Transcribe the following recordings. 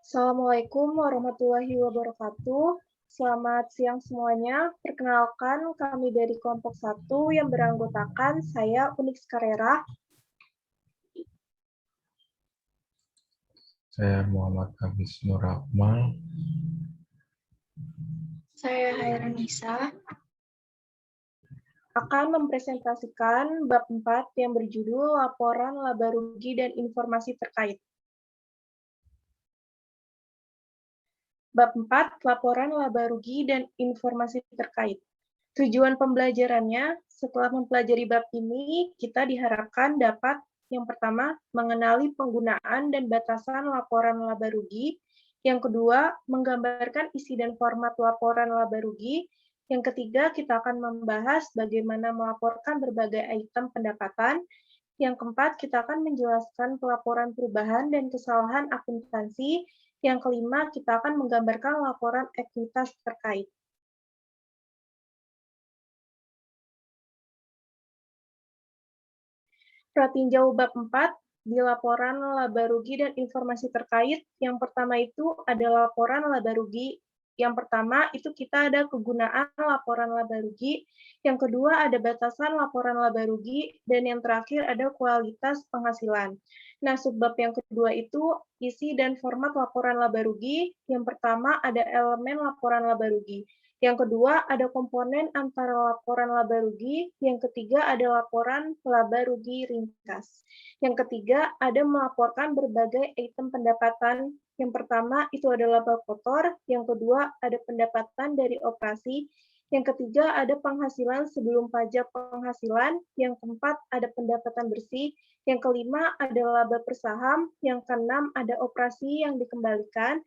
Assalamualaikum warahmatullahi wabarakatuh. Selamat siang semuanya. Perkenalkan, kami dari kelompok 1 yang beranggotakan saya Unix Carrera. Saya Muhammad Hafiz Nur Akmal. Saya Hairunisa. Akan mempresentasikan bab 4 yang berjudul Laporan Laba Rugi dan Informasi Terkait. Bab 4, Laporan Laba Rugi dan Informasi Terkait. Tujuan pembelajarannya, setelah mempelajari bab ini, kita diharapkan dapat yang pertama, mengenali penggunaan dan batasan laporan laba rugi. Yang kedua, menggambarkan isi dan format laporan laba rugi. Yang ketiga, kita akan membahas bagaimana melaporkan berbagai item pendapatan. Yang keempat, kita akan menjelaskan pelaporan perubahan dan kesalahan akuntansi. Yang kelima, kita akan menggambarkan laporan ekuitas terkait. Pratinjau bab 4 di laporan laba rugi dan informasi terkait. Yang pertama itu ada laporan laba rugi. Yang pertama itu kita ada kegunaan laporan laba rugi. Yang kedua ada batasan laporan laba rugi. Dan yang terakhir ada kualitas penghasilan. Nah, subbab yang kedua itu isi dan format laporan laba rugi. Yang pertama ada elemen laporan laba rugi. Yang kedua, ada komponen antara laporan laba rugi. Yang ketiga, ada laporan laba rugi ringkas. Yang ketiga, ada melaporkan berbagai item pendapatan. Yang pertama, itu ada laba kotor. Yang kedua, ada pendapatan dari operasi. Yang ketiga, ada penghasilan sebelum pajak penghasilan. Yang keempat, ada pendapatan bersih. Yang kelima, ada laba per saham. Yang keenam, ada operasi yang dikembalikan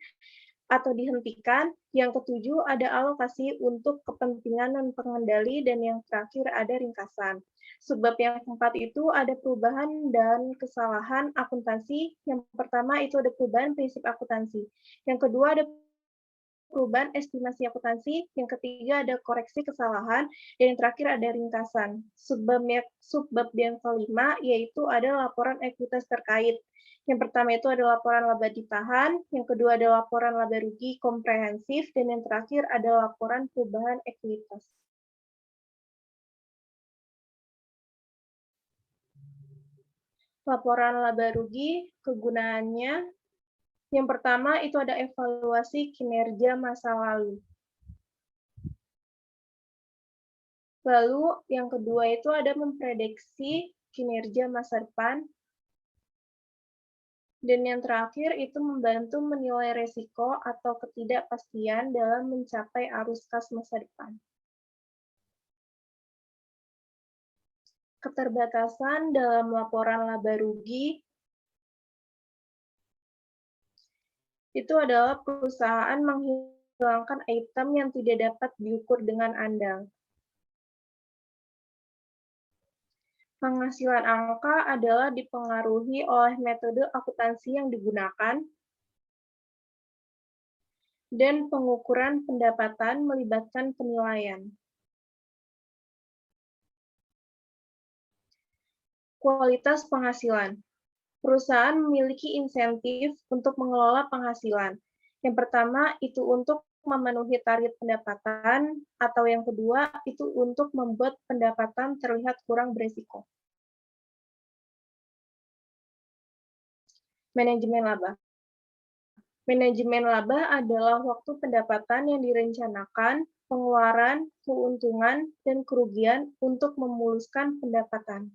atau dihentikan. Yang ketujuh ada alokasi untuk kepentingan dan pengendali, dan yang terakhir ada ringkasan. Subbab yang keempat itu ada perubahan dan kesalahan akuntansi. Yang pertama itu ada perubahan prinsip akuntansi. Yang kedua ada perubahan estimasi akuntansi. Yang ketiga ada koreksi kesalahan, dan yang terakhir ada ringkasan. Subbab yang kelima yaitu ada laporan ekuitas terkait. Yang pertama itu ada laporan laba ditahan, yang kedua ada laporan laba rugi komprehensif, dan yang terakhir ada laporan perubahan ekuitas. Laporan laba rugi, kegunaannya, yang pertama itu ada evaluasi kinerja masa lalu. Lalu yang kedua itu ada memprediksi kinerja masa depan. Dan yang terakhir itu membantu menilai resiko atau ketidakpastian dalam mencapai arus kas masa depan. Keterbatasan dalam laporan laba rugi itu adalah perusahaan menghilangkan item yang tidak dapat diukur dengan andal. Penghasilan angka adalah dipengaruhi oleh metode akuntansi yang digunakan, dan pengukuran pendapatan melibatkan penilaian. Kualitas penghasilan. Perusahaan memiliki insentif untuk mengelola penghasilan. Yang pertama itu untuk memenuhi target pendapatan, atau yang kedua itu untuk membuat pendapatan terlihat kurang beresiko. Manajemen laba. Manajemen laba adalah waktu pendapatan yang direncanakan, pengeluaran, keuntungan, dan kerugian untuk memuluskan pendapatan.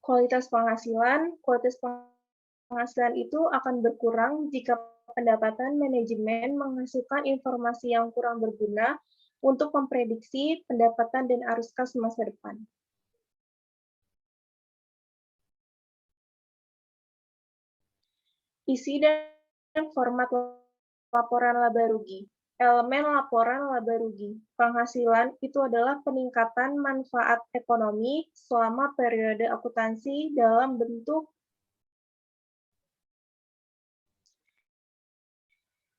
Kualitas penghasilan itu akan berkurang jika pendapatan manajemen menghasilkan informasi yang kurang berguna untuk memprediksi pendapatan dan arus kas masa depan. Isi dan format laporan laba rugi. Elemen laporan laba rugi. Penghasilan itu adalah peningkatan manfaat ekonomi selama periode akuntansi dalam bentuk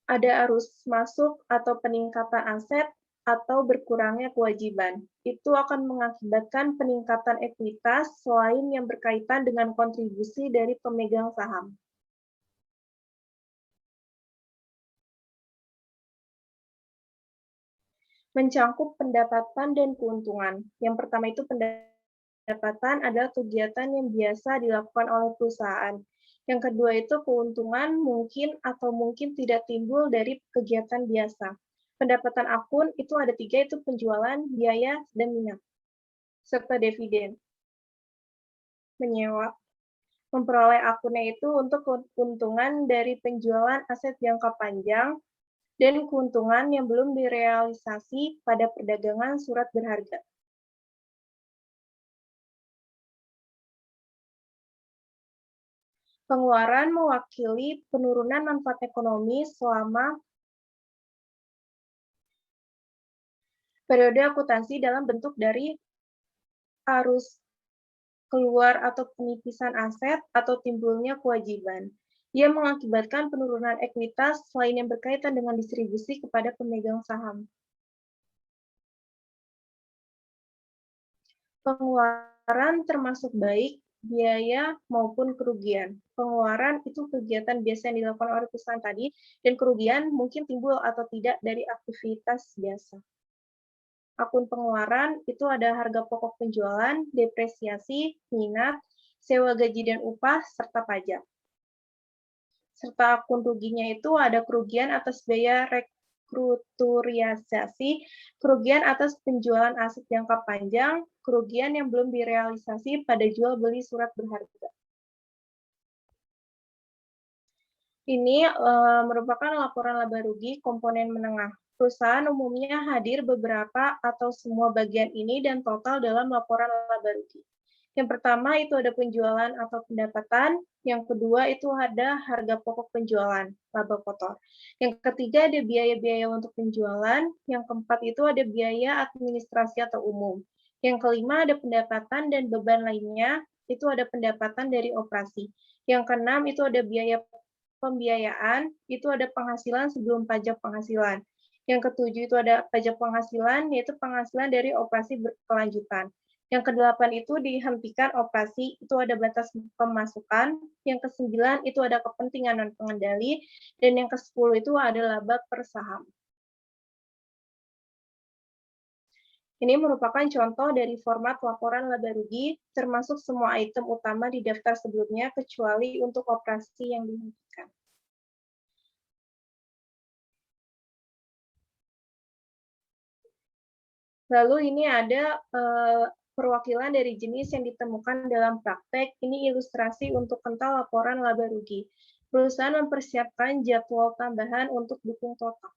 ada arus masuk atau peningkatan aset atau berkurangnya kewajiban. Itu akan mengakibatkan peningkatan ekuitas selain yang berkaitan dengan kontribusi dari pemegang saham. Mencangkup pendapatan dan keuntungan. Yang pertama itu pendapatan adalah kegiatan yang biasa dilakukan oleh perusahaan. Yang kedua itu keuntungan mungkin atau mungkin tidak timbul dari kegiatan biasa. Pendapatan akun itu ada 3, itu penjualan, biaya, dan minyak. Serta dividen. Menyewa. Memperoleh akunnya itu untuk keuntungan dari penjualan aset jangka panjang dan keuntungan yang belum direalisasi pada perdagangan surat berharga. Pengeluaran mewakili penurunan manfaat ekonomi selama periode akuntansi dalam bentuk dari arus keluar atau penipisan aset atau timbulnya kewajiban. Ia mengakibatkan penurunan ekuitas selain yang berkaitan dengan distribusi kepada pemegang saham. Pengeluaran termasuk baik biaya maupun kerugian. Pengeluaran itu kegiatan biasa yang dilakukan oleh perusahaan tadi, dan kerugian mungkin timbul atau tidak dari aktivitas biasa. Akun pengeluaran itu ada harga pokok penjualan, depresiasi, minat, sewa gaji dan upah, serta pajak. Serta akun ruginya itu ada kerugian atas biaya restrukturisasi, kerugian atas penjualan aset jangka panjang, kerugian yang belum direalisasi pada jual beli surat berharga. Ini merupakan laporan laba rugi komponen menengah. Perusahaan umumnya hadir beberapa atau semua bagian ini dan total dalam laporan laba rugi. Yang pertama itu ada penjualan atau pendapatan, yang kedua itu ada harga pokok penjualan, laba kotor. Yang ketiga ada biaya-biaya untuk penjualan, yang keempat itu ada biaya administrasi atau umum. Yang kelima ada pendapatan dan beban lainnya, itu ada pendapatan dari operasi. Yang keenam itu ada biaya pembiayaan, itu ada penghasilan sebelum pajak penghasilan. Yang ketujuh itu ada pajak penghasilan, yaitu penghasilan dari operasi berkelanjutan. Yang kedelapan itu dihentikan operasi, itu ada batas pemasukan. Yang kesembilan itu ada kepentingan dan pengendali. Dan yang kesepuluh itu ada laba per saham. Ini merupakan contoh dari format laporan laba rugi, termasuk semua item utama di daftar sebelumnya, kecuali untuk operasi yang dihentikan. Lalu ini ada perwakilan dari jenis yang ditemukan dalam praktek. Ini ilustrasi untuk kental laporan laba rugi. Perusahaan mempersiapkan jadwal tambahan untuk dukung total.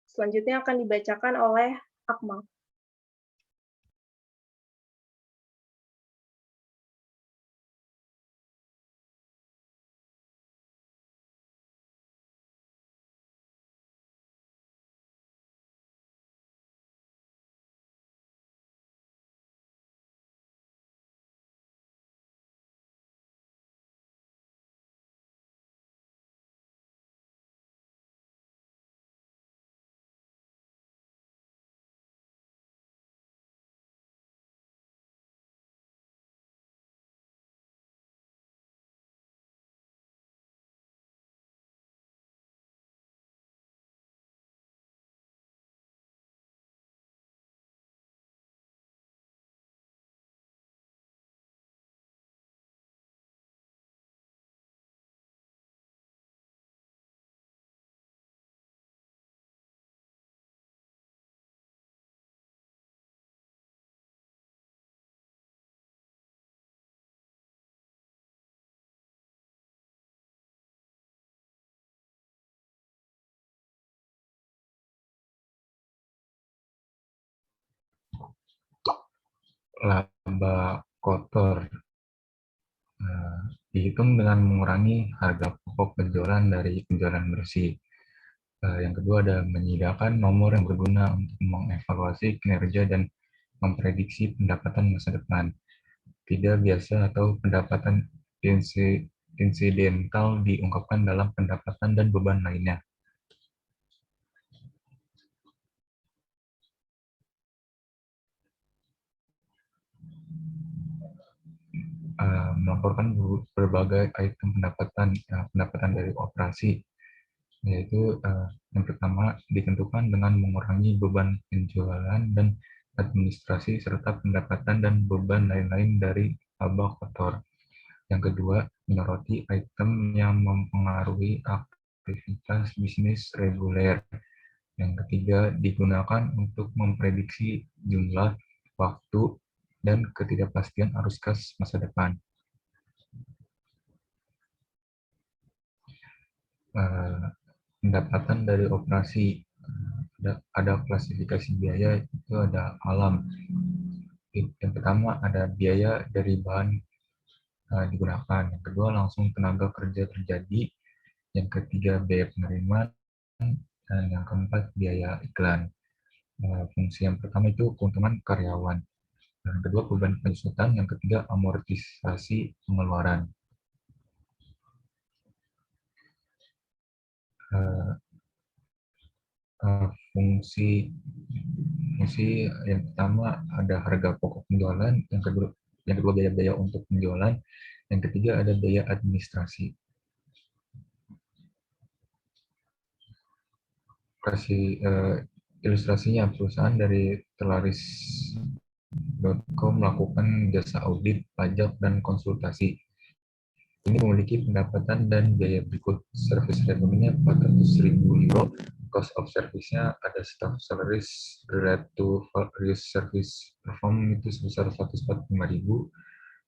Selanjutnya akan dibacakan oleh Akmal. Laba kotor dihitung dengan mengurangi harga pokok penjualan dari penjualan bersih. Yang kedua ada menyediakan nomor yang berguna untuk mengevaluasi kinerja dan memprediksi pendapatan masa depan. Tidak biasa atau pendapatan insidental diungkapkan dalam pendapatan dan beban lainnya. melaporkan berbagai item pendapatan dari operasi, yaitu yang pertama ditentukan dengan mengurangi beban penjualan dan administrasi serta pendapatan dan beban lain-lain dari laba kotor. Yang kedua, menyoroti item yang mempengaruhi aktivitas bisnis reguler. Yang ketiga, digunakan untuk memprediksi jumlah, waktu, dan ketidakpastian arus kas masa depan. Pendapatan dari operasi, ada klasifikasi biaya, itu ada alam. Yang pertama ada biaya dari bahan digunakan. Yang kedua langsung tenaga kerja terjadi. Yang ketiga biaya penerimaan. Dan yang keempat biaya iklan. Fungsi yang pertama itu keuntungan karyawan. Yang kedua beban penyusutan. Yang ketiga amortisasi pengeluaran. Fungsi yang pertama ada harga pokok penjualan, yang kedua biaya-biaya untuk penjualan, yang ketiga ada biaya administrasi. Kasih ilustrasinya, perusahaan dari Telaris.com melakukan jasa audit, pajak, dan konsultasi. Ini memiliki pendapatan dan biaya berikut. Service revenue-nya 400.000 euro, cost of service-nya ada staff salaries related to various service perform itu sebesar 145.000,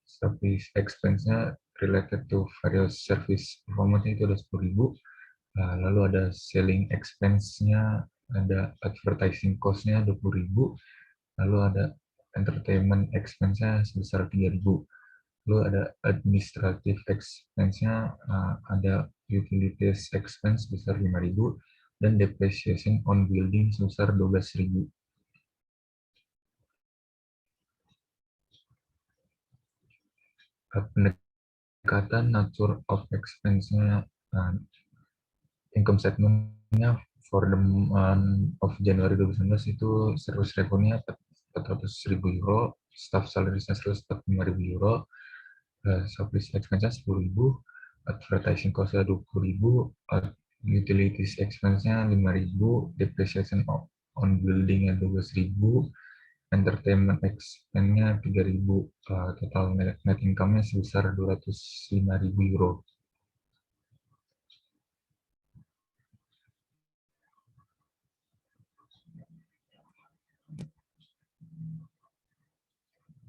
service expense-nya related to various service performance itu ada 10.000, lalu ada selling expense-nya, ada advertising cost-nya 20.000, lalu ada entertainment expense-nya sebesar 3.000. Lalu ada administrative expense-nya, ada utilities expense sebesar 5.000 dan depreciation on building sebesar 12.000. Pendekatan nature of expense-nya, income statement-nya for the month of Januari 2019 itu service revenue-nya 400.000 euro, staff salaries-nya 145.000 euro, service expense-nya 10.000, advertising cost-nya 20.000, utilities expense-nya 5.000, depreciation on building-nya 12.000, entertainment expense-nya 3.000, total net income-nya sebesar 205.000 euro.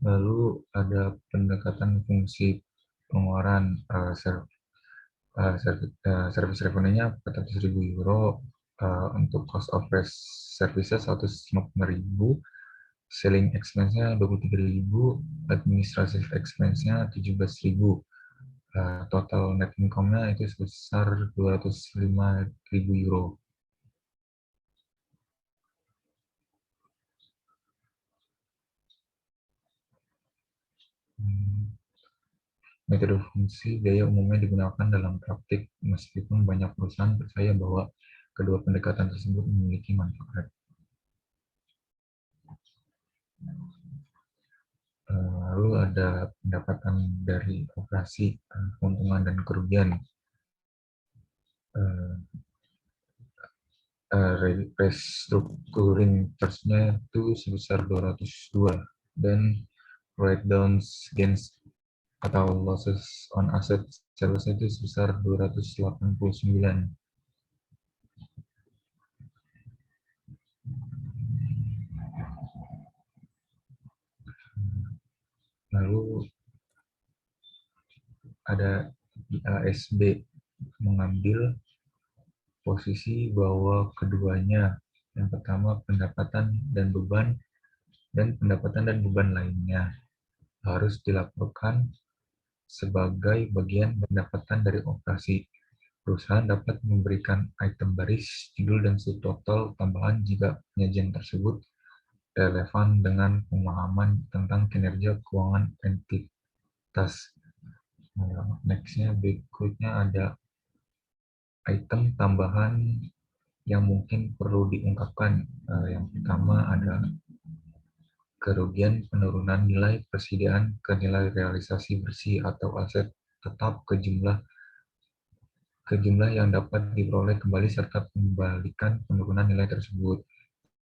Lalu ada pendekatan fungsi pengeluaran, service revenue-nya 400.000 euro, untuk cost of services 150.000, selling expense-nya 23.000, administrative expense-nya 17.000, total net income-nya itu sebesar 205.000 euro. Metode fungsi biaya umumnya digunakan dalam praktik, meskipun banyak perusahaan percaya bahwa kedua pendekatan tersebut memiliki manfaat. Lalu ada pendapatan dari operasi, keuntungan dan kerugian. Restructuring charge-nya itu sebesar 202 dan write-downs gains atau losses on asset sales itu sebesar 289. Lalu ada IASB mengambil posisi bahwa keduanya, yang pertama pendapatan dan beban, dan pendapatan dan beban lainnya harus dilaporkan sebagai bagian pendapatan dari operasi. Perusahaan dapat memberikan item baris, judul, dan subtotal tambahan jika penyajian tersebut relevan dengan pemahaman tentang kinerja keuangan entitas. Next-nya, berikutnya ada item tambahan yang mungkin perlu diungkapkan. Yang pertama ada kerugian penurunan nilai persediaan ke nilai realisasi bersih atau aset tetap ke jumlah yang dapat diperoleh kembali serta pembalikan penurunan nilai tersebut.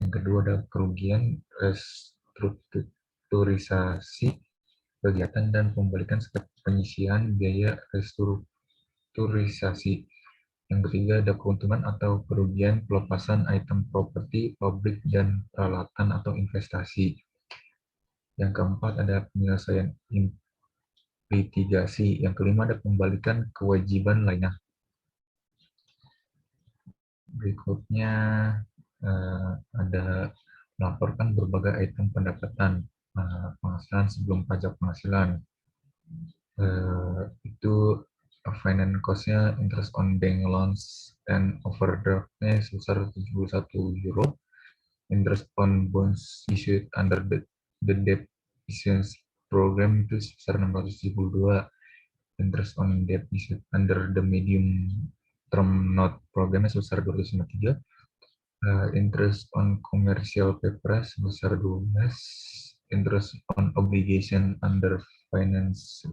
Yang kedua ada kerugian restrukturisasi kegiatan dan pembalikan serta penyisihan biaya restrukturisasi. Yang ketiga ada keuntungan atau kerugian pelepasan item properti, pabrik, dan peralatan atau investasi. Yang keempat ada penyelesaian litigasi. Yang kelima ada pembalikan kewajiban lainnya. Berikutnya ada melaporkan berbagai item pendapatan penghasilan sebelum pajak penghasilan. Itu finance cost-nya interest on bank loans and overdraft-nya sebesar 71 euro, interest on bonds issued under the debt issuance program itu sebesar 672, interest on debt issued under the medium term note programnya sebesar 253, interest on commercial papers sebesar 12, interest on obligation under finance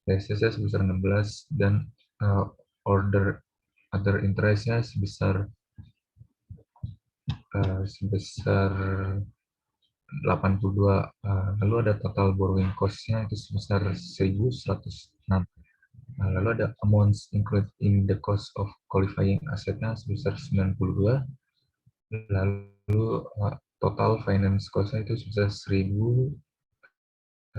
leases sebesar 16, dan order other interest-nya sebesar 82. Lalu ada total borrowing cost-nya itu sebesar 1.106. Lalu ada amounts included in the cost of qualifying asset-nya sebesar 92. Lalu total finance cost-nya itu sebesar 1.014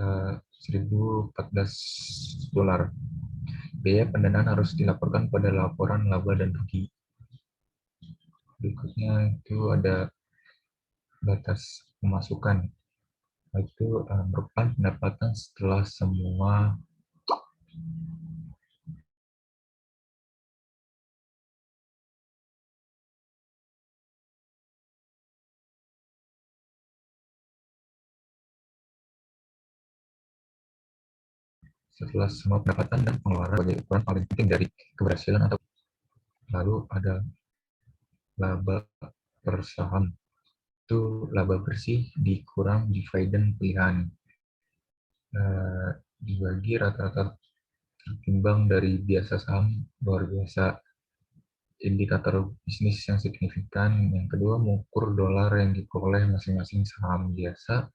dolar. Biaya pendanaan harus dilaporkan pada laporan laba dan rugi. Berikutnya itu ada batas pemasukan. Itu merupakan pendapatan setelah semua pendapatan dan pengeluaran sebagai ukuran paling penting dari keberhasilan atau. Lalu ada laba per saham. Itu laba bersih dikurang dividen pilihan. Dibagi rata-rata tertimbang dari biasa saham luar biasa. Indikator bisnis yang signifikan. Yang kedua, mengukur dolar yang diperoleh masing-masing saham biasa.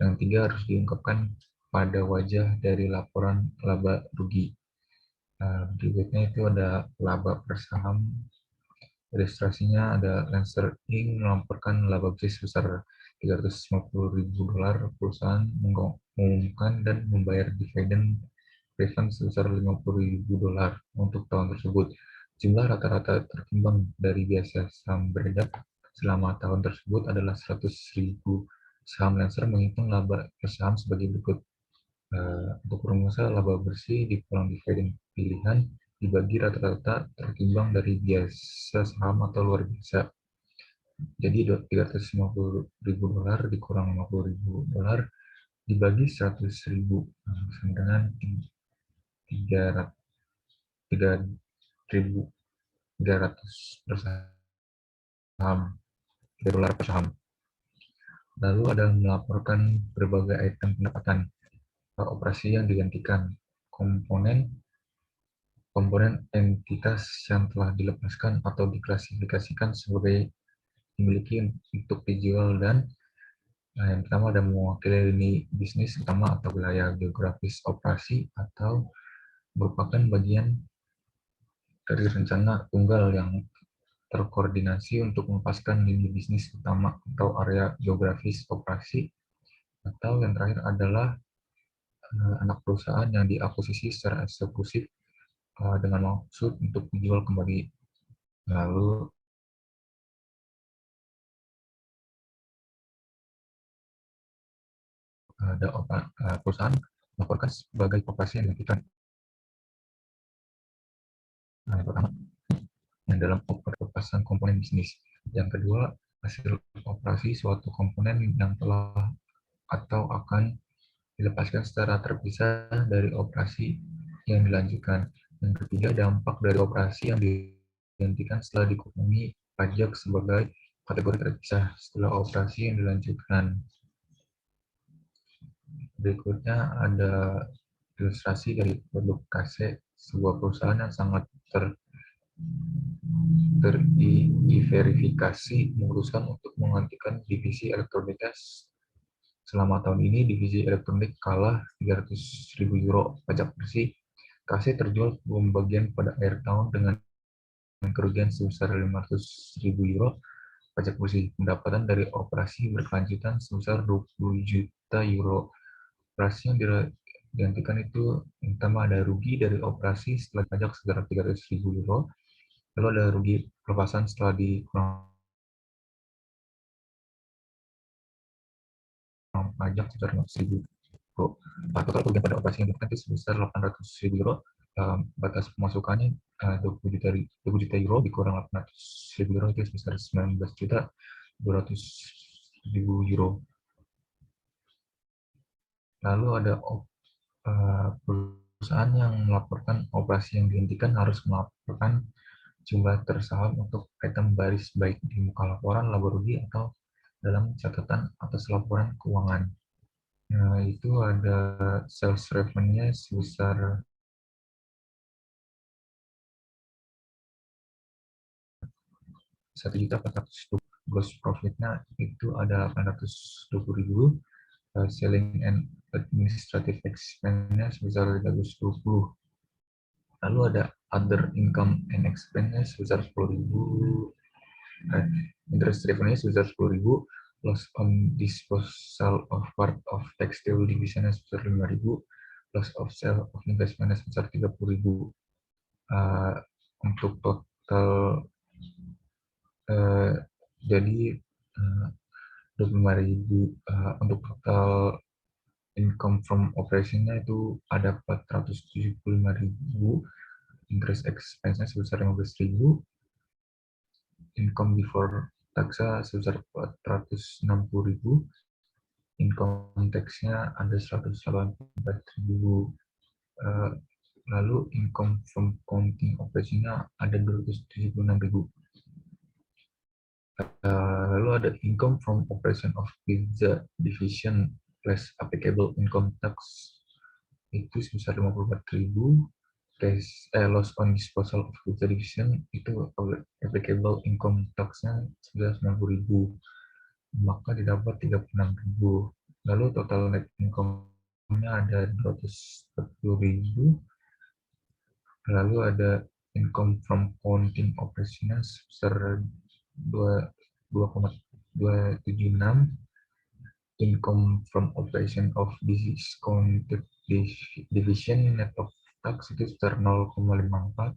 Yang tiga, harus diungkapkan pada wajah dari laporan laba rugi. Berikutnya itu ada laba per saham. Ilustrasinya ada Lancer Inc. melaporkan laba bersih sebesar 350.000 dolar. Perusahaan mengumumkan dan membayar dividen refund sebesar 50.000 dolar untuk tahun tersebut. Jumlah rata-rata tertimbang dari biasa saham beredar selama tahun tersebut adalah 100.000 saham. Lancer menghitung laba per saham sebagai berikut. Untuk rumusnya, laba bersih dikurang dividen pilihan dibagi rata-rata tertimbang dari biasa saham atau luar biasa. Jadi 350.000 dolar dikurang 50.000 dolar dibagi 100.000 sama dengan 3.300 per saham, 3 dolar per saham. Lalu ada melaporkan berbagai item pendapatan operasi yang digantikan, komponen entitas yang telah dilepaskan atau diklasifikasikan sebagai dimiliki untuk dijual, dan yang pertama ada mewakili lini bisnis utama atau wilayah geografis operasi atau merupakan bagian dari rencana tunggal yang terkoordinasi untuk melepaskan lini bisnis utama atau area geografis operasi. Atau yang terakhir adalah anak perusahaan yang diakuisisi secara eksklusif dengan maksud untuk dijual kembali. Lalu ada perusahaan melaporkan sebagai operasi yang dilakukan. Yang pertama, yang dalam pelepasan komponen bisnis. Yang kedua, hasil operasi suatu komponen yang telah atau akan dilepaskan secara terpisah dari operasi yang dilanjutkan. Yang ketiga, dampak dari operasi yang dihentikan setelah dikurangi pajak sebagai kategori terpisah setelah operasi yang dilanjutkan. Berikutnya ada ilustrasi dari produk KC, sebuah perusahaan yang sangat terverifikasi memutuskan untuk menghentikan divisi elektronika. Selama tahun ini, divisi elektronik kalah 300.000 euro pajak bersih. KC terjual pembagian pada akhir tahun dengan kerugian sebesar 500.000 euro pajak bersih. Pendapatan dari operasi berkelanjutan sebesar 20 juta euro. Operasi yang digantikan itu yang pertama ada rugi dari operasi setelah pajak sekitar 300.000 euro. Lalu ada rugi pelepasan setelah dikurang pajak sekitar 500.000 euro. Total kerugian pada operasi yang digantikan itu sebesar 800.000 euro. Batas pemasukannya 20 juta euro dikurang 800.000 euro itu sebesar 19 juta 200.000 euro. Lalu ada perusahaan yang melaporkan operasi yang dihentikan harus melaporkan jumlah tersaham untuk item baris baik di muka laporan laba rugi atau dalam catatan atas laporan keuangan. Nah, itu ada sales revenue-nya sebesar 1.400.000, gross profit-nya itu ada 820.000, selling and administrative expense-nya sebesar 320. Lalu ada other income and expense-nya sebesar 10.000, interest revenue sebesar 10.000, loss on disposal of part of textile division sebesar 5.000, loss of sale of investment sebesar 30.000. Untuk total jadi 25.000 untuk total income from operation-nya itu ada 475.000, interest expense-nya sebesar 15.000, income before tax sebesar 460.000, income tax-nya ada 184.000, lalu income from counting operation-nya ada 276.000. Lalu ada income from operation of pizza division less applicable income tax itu sebesar 54.000. Loss on disposal of pizza division itu applicable income tax-nya sebesar 90.000, maka didapat 36.000. Lalu total net income-nya ada 240.000. Lalu ada income from counting operation sebesar 2,276, income from operation of discounted division net of tax itu sekitar 0,54,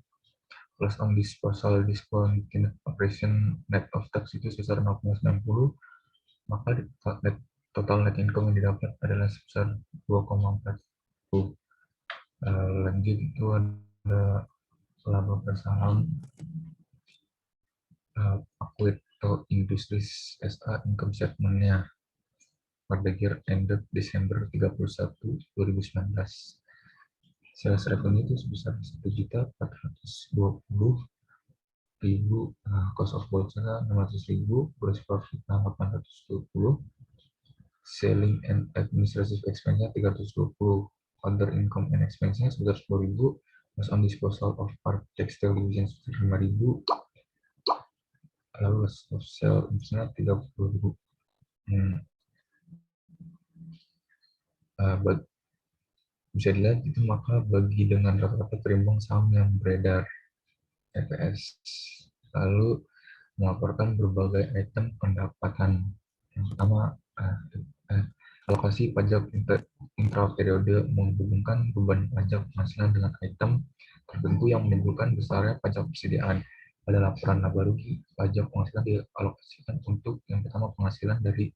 plus on disposal discontinued operation net of tax itu sebesar 0,90, maka total net income yang didapat adalah sebesar 2,4. Lanjut itu ada laba bersaham Aquito Industries SA income statement-nya pada year ended Desember 31, 2019. Sales revenue itu sebesar 1.420.000, cost of goods 600.000, gross profit 820, selling and administrative expense-nya 320, other income and expense-nya sebesar 10.000, loss on disposal of part textile division sebesar 5.000, lalu loss of sale investment 30.000. Bisa dilihat itu maka bagi dengan rata-rata terimbang saham yang beredar EPS, lalu melaporkan berbagai item pendapatan. Yang pertama, alokasi pajak intra-periode menghubungkan beban pajak penghasilan dengan item tertentu yang menimbulkan besarnya pajak persediaan. Pada laporan laba rugi, pajak penghasilan dialokasikan untuk yang pertama penghasilan dari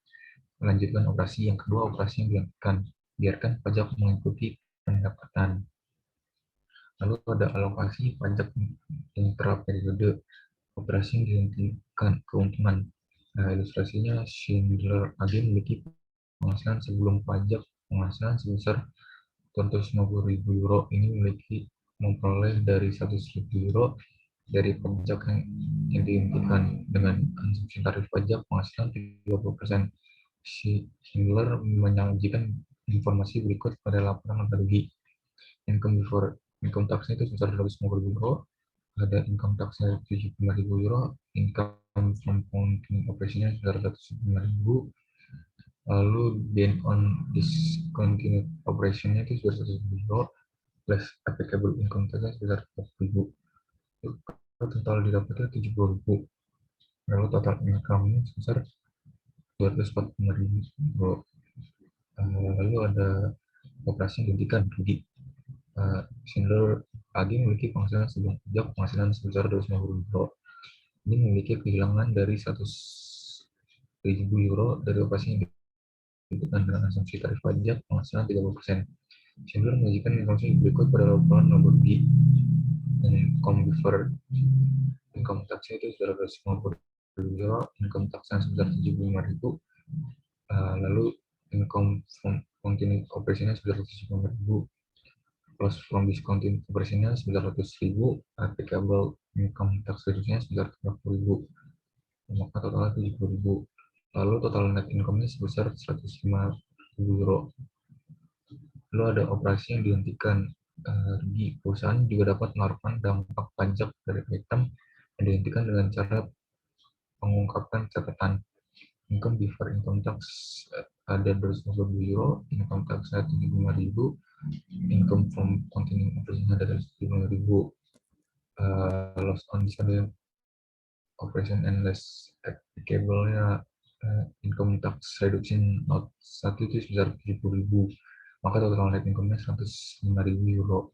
melanjutkan operasi, yang kedua operasi yang dilanjutkan, biarkan pajak mengikuti pendapatan. Lalu ada alokasi pajak intra-periode, operasi yang dihentikan keuntungan. Ilustrasinya Schindler AG memiliki penghasilan sebelum pajak penghasilan sebesar 250.000 euro. Ini memperoleh dari 100.000 euro dari pajak yang dihentikan dengan asumsi tarif pajak penghasilan 30%. Schindler menjanjikan informasi berikut pada laporan laba rugi. Income before income tax-nya itu sebesar 250.000 euro, ada income tax-nya 75.000 euro, income from continuing operation-nya sebesar 175.000, lalu gain on discontinued operation-nya itu sebesar 100.000 euro, plus applicable income tax-nya sebesar 40.000. Total didapatnya 70.000. Lalu total income-nya sebesar 245.000 euro. Lalu ada operasi yang dihentikan rugi. Schindler AG memiliki penghasilan sebelum pajak penghasilan sebesar 250.000 euro. Ini memiliki kehilangan dari 100.000 euro dari operasi yang dihentikan dengan asumsi tarif pajak penghasilan 30%. Schindler menyajikan informasi berikut pada laporan laba rugi. Income before income tax itu sebesar 250.000 euro, income tax sebesar 75.000, lalu income from continuing operation-nya sebesar 175.000, plus from discontinued operation-nya sebesar 100.000, applicable income tax reduction-nya sebesar 30.000, maka totalnya 70.000. Lalu total net income-nya sebesar 105.000 euro. Lalu ada operasi yang dihentikan. Rugi. Perusahaan juga dapat menaruhkan dampak pajak dari item yang dihentikan dengan cara mengungkapkan catatan. Income before income tax ada 250 euro, income tax 75.000, income from continuing operation ada 75.000, loss on discontinued operation and less applicable-nya income tax reduction note 1 itu sebesar 70.000, maka total net income-nya 105.000 euro.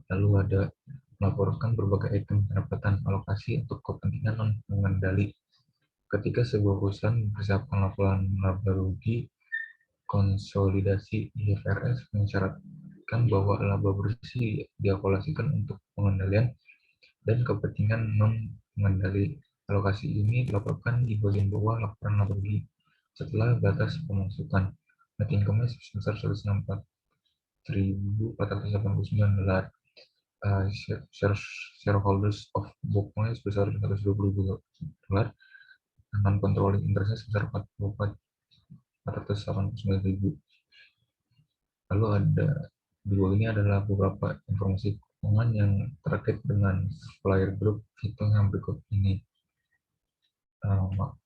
Lalu ada melaporkan berbagai item pendapatan alokasi untuk kepentingan non-pengendali. Ketika sebuah perusahaan mempersiapkan laporan laba rugi, konsolidasi IFRS mensyaratkan bahwa laba bersih dialokasikan untuk pengendalian dan kepentingan non-pengendali. Alokasi ini dilaporkan di bagian bawah laporan laba rugi setelah batas pemasukan. Net income-nya sebesar 164.489 dolar. Shareholders of book-nya sebesar 120.000 dolar. Non-controlling interest-nya sebesar 489.000. Lalu ada di bawah ini adalah beberapa informasi keuangan yang terkait dengan Flyer Group, hitung yang berikut ini.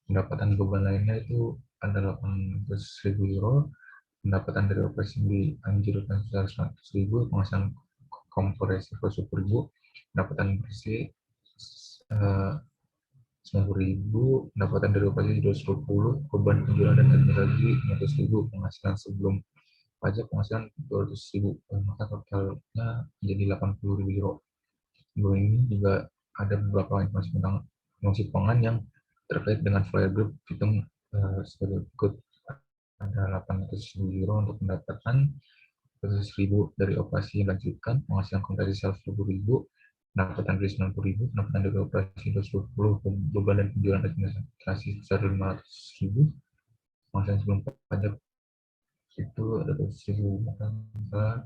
Pendapatan beban lainnya itu ada 800.000 euro, pendapatan dari operasi dianjurkan sebesar 100.000, penghasilan kompresif 10.000, pendapatan bersih 90.000, pendapatan dari operasi 220, beban penjualan dan administrasi 500.000, penghasilan sebelum pajak penghasilan 200.000, maka totalnya menjadi 80.000 euro. Sebelum ini juga ada beberapa informasi tentang informasi keuangan yang terkait dengan Flyer Group, hitung sebagai berikut. Ada 800.000 euro untuk pendapatan, 100.000 dari operasi yang dilanjutkan, penghasilan kompresif 10.000, pendapatan dari 90.000, pendapatan dari operasi 220, beban dan penjualan administrasi sebesar 500.000, penghasilan sebelum pajak itu ada 200.000, maka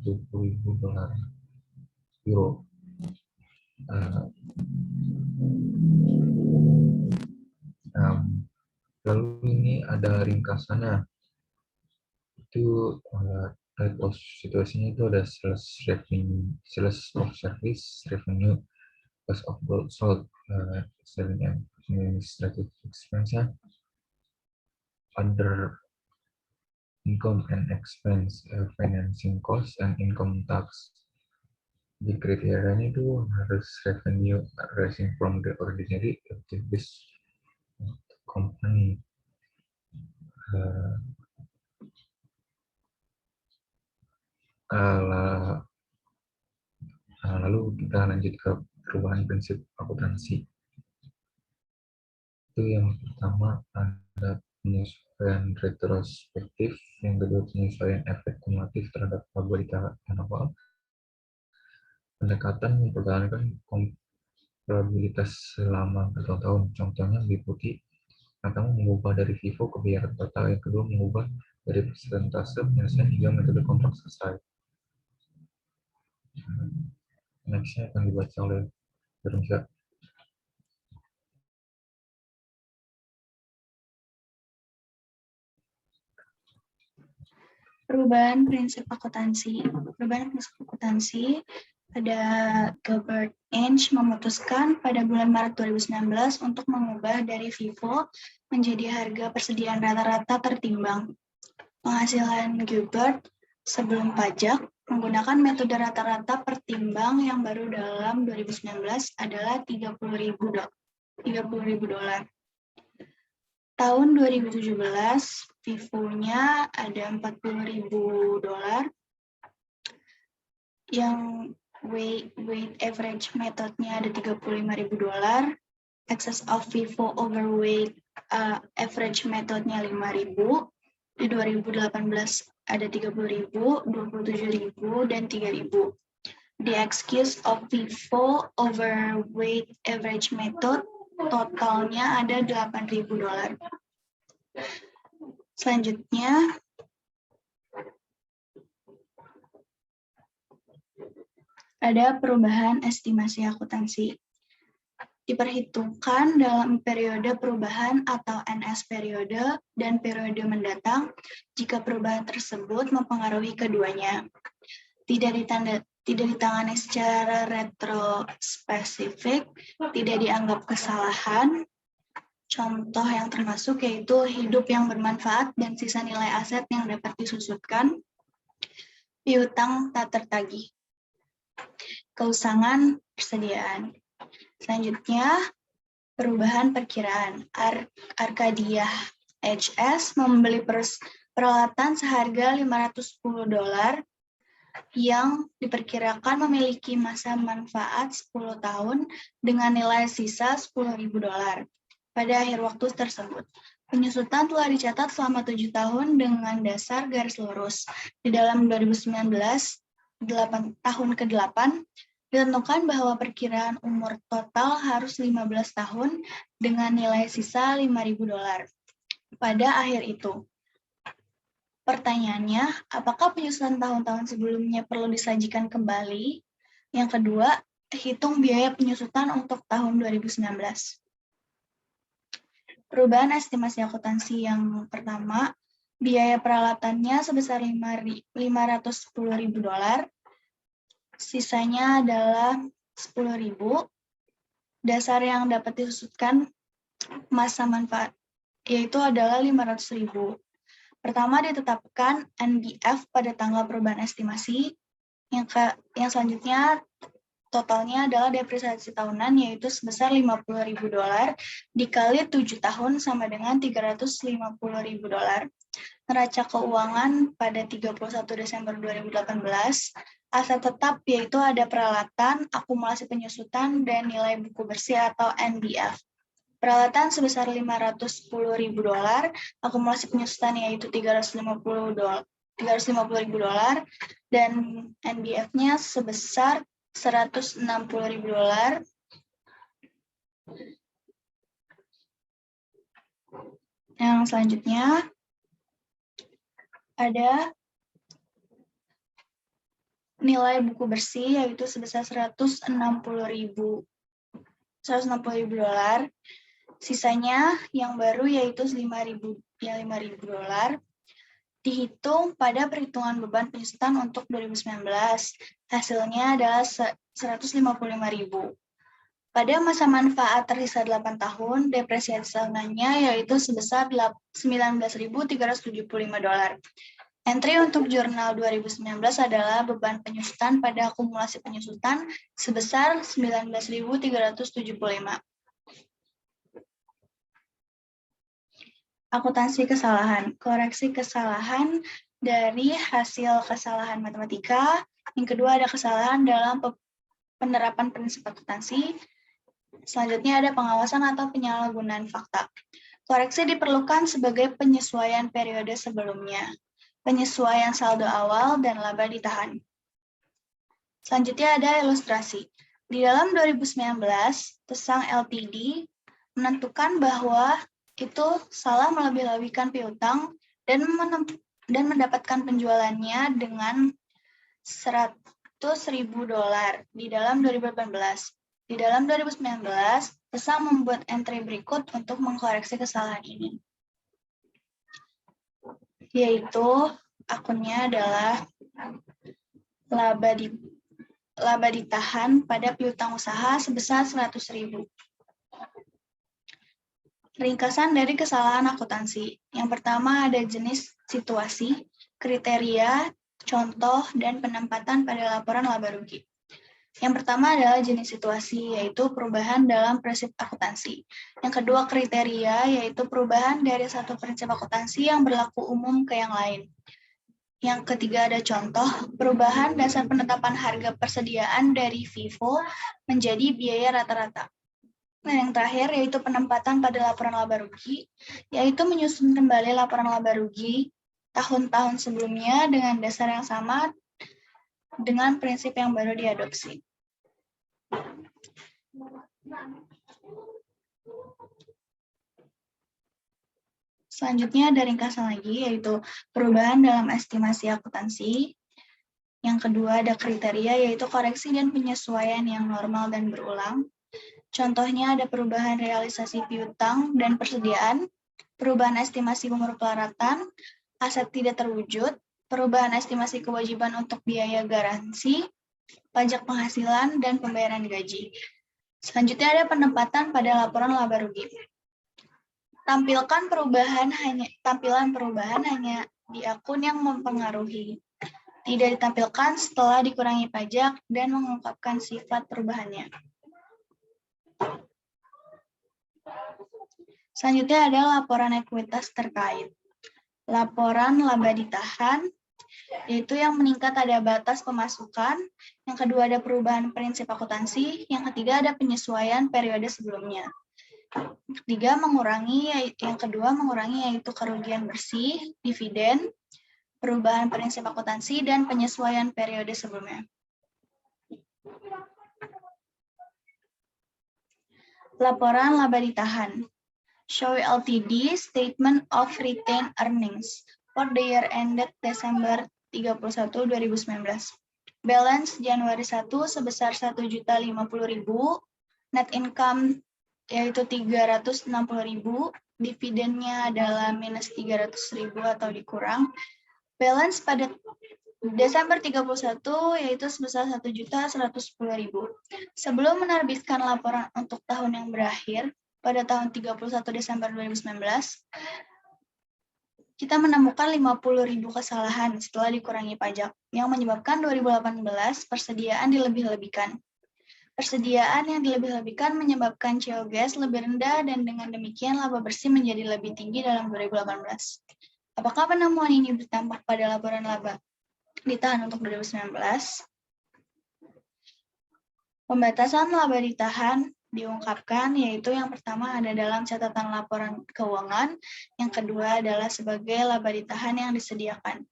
20.000 dolar euro. Lalu ini ada ringkasannya. Itu type of situasinya itu ada sales revenue, sales of service revenue, cost of goods sold, selling and administrative expense, other income and expense, financing cost and income tax. Di kriterianya itu harus revenue arising from the ordinary activities of the company. Lalu kita lanjut ke perubahan prinsip akuntansi. Itu yang pertama ada penyesuaian retrospektif, yang kedua penyesuaian efek kumulatif terhadap laba di tahun awal. Pendekatan mempertahankan komparabilitas selama bertahun-tahun. Contohnya meliputi pertama mengubah dari FIFO ke bayaran total, yang kedua mengubah dari persentase penyelesaian hingga metode kontrak selesai. Next-nya akan dibaca oleh Berunca. Perubahan prinsip akuntansi. Perubahan prinsip akuntansi pada Gilbert Inge memutuskan pada bulan Maret 2019 untuk mengubah dari FIFO menjadi harga persediaan rata-rata tertimbang. Penghasilan Gilbert sebelum pajak menggunakan metode rata-rata pertimbang yang baru dalam 2019 adalah $30.000. Tahun 2017, FIFO-nya ada $40.000, yang weight average methodnya ada $35.000, excess of FIFO overweight average methodnya $5.000, di 2018 ada $30.000, $27.000, dan $3.000. The excess of FIFO overweight average method totalnya ada $8.000. Selanjutnya, ada perubahan estimasi akuntansi. Diperhitungkan dalam periode perubahan atau NS periode dan periode mendatang jika perubahan tersebut mempengaruhi keduanya. Tidak ditangani secara retrospesifik, tidak dianggap kesalahan. Contoh yang termasuk yaitu hidup yang bermanfaat dan sisa nilai aset yang dapat disusutkan, piutang tak tertagih, keusangan persediaan. Selanjutnya, perubahan perkiraan. Arcadia HS membeli peralatan seharga $510 yang diperkirakan memiliki masa manfaat 10 tahun dengan nilai sisa $10.000. Pada akhir waktu tersebut, penyusutan telah dicatat selama 7 tahun dengan dasar garis lurus. Di dalam 2019, tahun ke-8, ditentukan bahwa perkiraan umur total harus 15 tahun dengan nilai sisa $5.000 pada akhir itu. Pertanyaannya, apakah penyusutan tahun-tahun sebelumnya perlu disajikan kembali? Yang kedua, hitung biaya penyusutan untuk tahun 2019. Perubahan estimasi akuntansi yang pertama, biaya peralatannya sebesar $510.000, sisanya adalah $10.000. Dasar yang dapat disusutkan masa manfaat yaitu adalah $500.000. Pertama ditetapkan NBF pada tanggal perubahan estimasi. Yang selanjutnya totalnya adalah depresiasi tahunan yaitu sebesar $50.000 dikali 7 tahun sama dengan $350.000. Neraca keuangan pada 31 Desember 2018, aset tetap yaitu ada peralatan, akumulasi penyusutan, dan nilai buku bersih atau NBF. Peralatan sebesar $510.000, akumulasi penyusutan yaitu $350.000, dan NBF-nya sebesar $160.000. Yang selanjutnya ada nilai buku bersih yaitu sebesar $160.000. Sisanya yang baru yaitu $5.000. Dihitung pada perhitungan beban penyusutan untuk 2019. Hasilnya adalah $155.000. Pada masa manfaat tersisa 8 tahun, depresiasi tahunannya yaitu sebesar $19.375. Entry untuk jurnal 2019 adalah beban penyusutan pada akumulasi penyusutan sebesar $19.375. Akuntansi kesalahan, koreksi kesalahan dari hasil kesalahan matematika. Yang kedua ada kesalahan dalam penerapan prinsip akuntansi. Selanjutnya ada pengawasan atau penyalahgunaan fakta. Koreksi diperlukan sebagai penyesuaian periode sebelumnya, penyesuaian saldo awal, dan laba ditahan. Selanjutnya ada ilustrasi. Di dalam 2019, Tesang Ltd menentukan bahwa itu salah melebih-lebihkan piutang dan mendapatkan penjualannya dengan $100.000 di dalam 2018. Di dalam 2019, Tesang membuat entry berikut untuk mengkoreksi kesalahan ini, yaitu akunnya adalah laba ditahan pada piutang usaha sebesar 100.000. Ringkasan dari kesalahan akuntansi. Yang pertama ada jenis situasi, kriteria, contoh, dan penempatan pada laporan laba rugi. Yang pertama adalah jenis situasi, yaitu perubahan dalam prinsip akuntansi. Yang kedua kriteria, yaitu perubahan dari satu prinsip akuntansi yang berlaku umum ke yang lain. Yang ketiga ada contoh, perubahan dasar penetapan harga persediaan dari FIFO menjadi biaya rata-rata. Nah, yang terakhir yaitu penempatan pada laporan laba rugi, yaitu menyusun kembali laporan laba rugi tahun-tahun sebelumnya dengan dasar yang sama dengan prinsip yang baru diadopsi. Selanjutnya ada ringkasan lagi, yaitu perubahan dalam estimasi akuntansi. Yang kedua ada kriteria, yaitu koreksi dan penyesuaian yang normal dan berulang. Contohnya ada perubahan realisasi piutang dan persediaan, perubahan estimasi umur pelaratan, aset tidak terwujud, perubahan estimasi kewajiban untuk biaya garansi, pajak penghasilan, dan pembayaran gaji. Selanjutnya ada penempatan pada laporan laba rugi. Tampilan perubahan hanya di akun yang mempengaruhi. Tidak ditampilkan setelah dikurangi pajak dan mengungkapkan sifat perubahannya. Selanjutnya ada laporan ekuitas terkait. Laporan laba ditahan, yaitu yang meningkat ada batas pemasukan. Yang kedua ada perubahan prinsip akuntansi. Yang ketiga ada penyesuaian periode sebelumnya. Yang kedua mengurangi yaitu kerugian bersih, dividen, perubahan prinsip akuntansi, dan penyesuaian periode sebelumnya. Laporan laba ditahan. Show Ltd Statement of Retained Earnings for the year ended Desember 31, 2019. Balance Januari 1 sebesar 1.050.000, net income yaitu 360.000, dividennya adalah minus 300.000 atau dikurang. Balance pada Desember 31 yaitu sebesar 1.110.000. Sebelum menerbitkan laporan untuk tahun yang berakhir, pada tahun 31 Desember 2019, kita menemukan 50.000 kesalahan setelah dikurangi pajak, yang menyebabkan 2018 persediaan dilebih-lebihkan. Persediaan yang dilebih-lebihkan menyebabkan COGS lebih rendah dan dengan demikian laba bersih menjadi lebih tinggi dalam 2018. Apakah penemuan ini berdampak pada laporan laba ditahan untuk 2019? Pembatasan laba ditahan diungkapkan, yaitu yang pertama ada dalam catatan laporan keuangan, yang kedua adalah sebagai laba ditahan yang disediakan.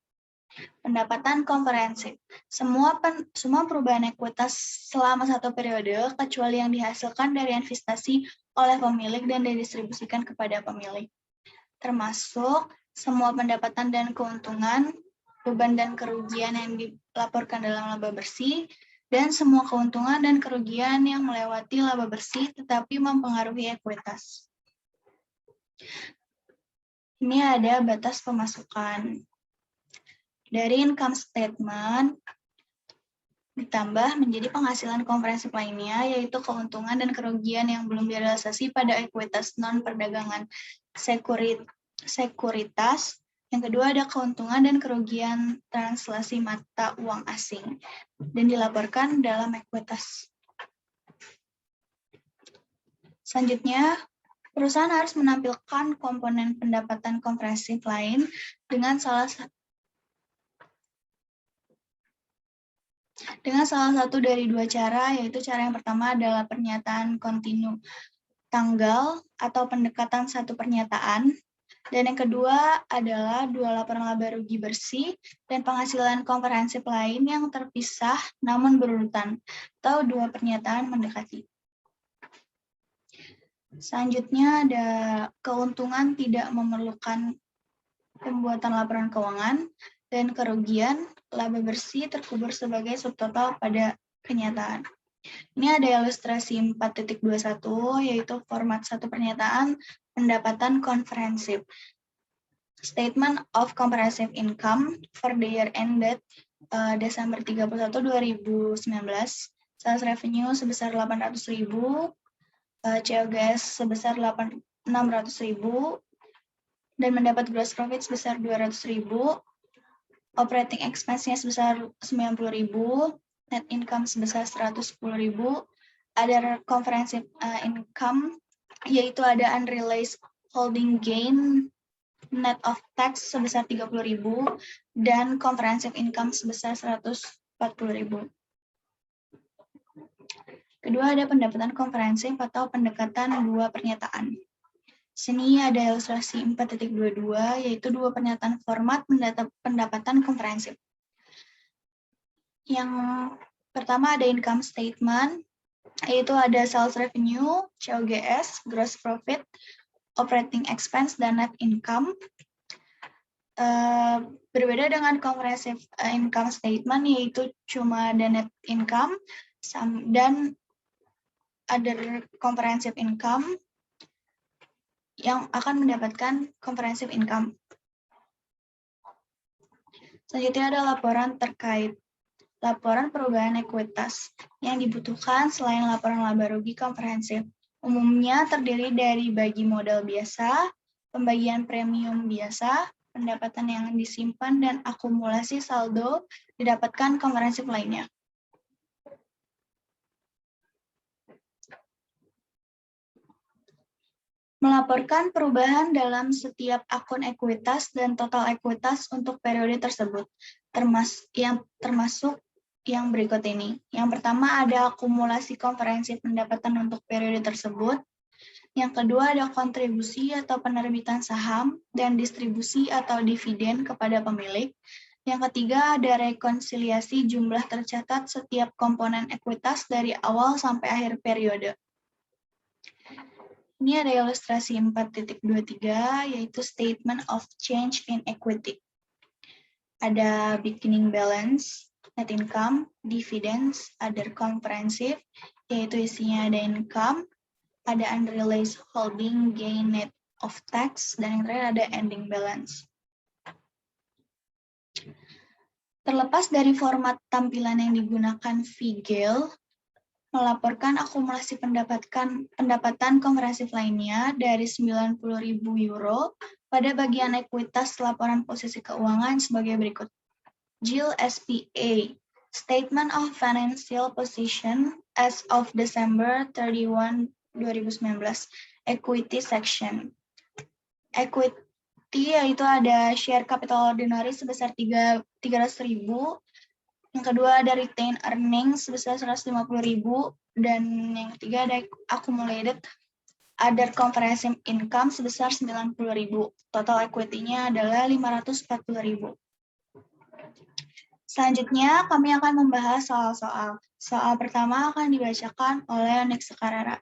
Pendapatan komprehensif. Semua perubahan ekuitas selama satu periode, kecuali yang dihasilkan dari investasi oleh pemilik dan didistribusikan kepada pemilik. Termasuk semua pendapatan dan keuntungan, beban dan kerugian yang dilaporkan dalam laba bersih, dan semua keuntungan dan kerugian yang melewati laba bersih tetapi mempengaruhi ekuitas. Ini ada batas pemasukan. Dari income statement ditambah menjadi penghasilan komprehensif lainnya, yaitu keuntungan dan kerugian yang belum direalisasi pada ekuitas non-perdagangan sekuritas. Yang kedua ada keuntungan dan kerugian translasi mata uang asing dan dilaporkan dalam ekuitas. Selanjutnya, perusahaan harus menampilkan komponen pendapatan komprehensif lain dengan salah satu dari dua cara, yaitu cara yang pertama adalah pernyataan kontinu tanggal atau pendekatan satu pernyataan. Dan yang kedua adalah dua laporan laba rugi bersih dan penghasilan komprehensif lain yang terpisah namun berurutan, atau dua pernyataan mendekati. Selanjutnya ada keuntungan tidak memerlukan pembuatan laporan keuangan, dan kerugian laba bersih terkubur sebagai subtotal pada kenyataan. Ini ada ilustrasi 4.21, yaitu format satu pernyataan pendapatan komprehensif. Statement of Comprehensive Income for the year ended Desember 31, 2019. Sales revenue sebesar 800.000, COGS sebesar 600.000, dan mendapat gross profit sebesar 200.000, operating expense-nya sebesar 90.000, net income sebesar 110.000, ada comprehensive income, yaitu ada unrealized holding gain net of tax sebesar 30.000 dan comprehensive income sebesar 140.000. Kedua ada pendapatan komprehensif atau pendekatan dua pernyataan. Sini ada ilustrasi 4.22 yaitu dua pernyataan format pendapatan komprehensif. Yang pertama ada income statement, yaitu ada sales revenue, COGS, gross profit, operating expense, dan net income. Berbeda dengan comprehensive income statement, yaitu cuma ada net income dan other comprehensive income yang akan mendapatkan comprehensive income. Selanjutnya ada laporan terkait laporan perubahan ekuitas yang dibutuhkan selain laporan laba rugi komprehensif. Umumnya terdiri dari bagi modal biasa, pembagian premium biasa, pendapatan yang disimpan, dan akumulasi saldo didapatkan komprehensif lainnya. Melaporkan perubahan dalam setiap akun ekuitas dan total ekuitas untuk periode tersebut, termasuk yang berikut ini. Yang pertama ada akumulasi komprehensif pendapatan untuk periode tersebut. Yang kedua ada kontribusi atau penerbitan saham dan distribusi atau dividen kepada pemilik. Yang ketiga ada rekonsiliasi jumlah tercatat setiap komponen ekuitas dari awal sampai akhir periode. Ini ada ilustrasi 4.23 yaitu statement of change in equity. Ada beginning balance, net income, dividends, other comprehensive, yaitu isinya ada income, ada unrealized holding gain net of tax, dan yang terakhir ada ending balance. Terlepas dari format tampilan yang digunakan Vigel, melaporkan akumulasi pendapatan komprehensif lainnya dari 90.000 euro pada bagian ekuitas laporan posisi keuangan sebagai berikut. GIL SPA, Statement of Financial Position as of December 31, 2019, Equity Section. Equity yaitu ada share capital ordinary sebesar 300.000, yang kedua ada retained earnings sebesar 150.000, dan yang ketiga ada accumulated other comprehensive income sebesar 90.000. Total equity-nya adalah 540.000. Selanjutnya kami akan membahas soal-soal. Soal pertama akan dibacakan oleh Onyx Sekarara.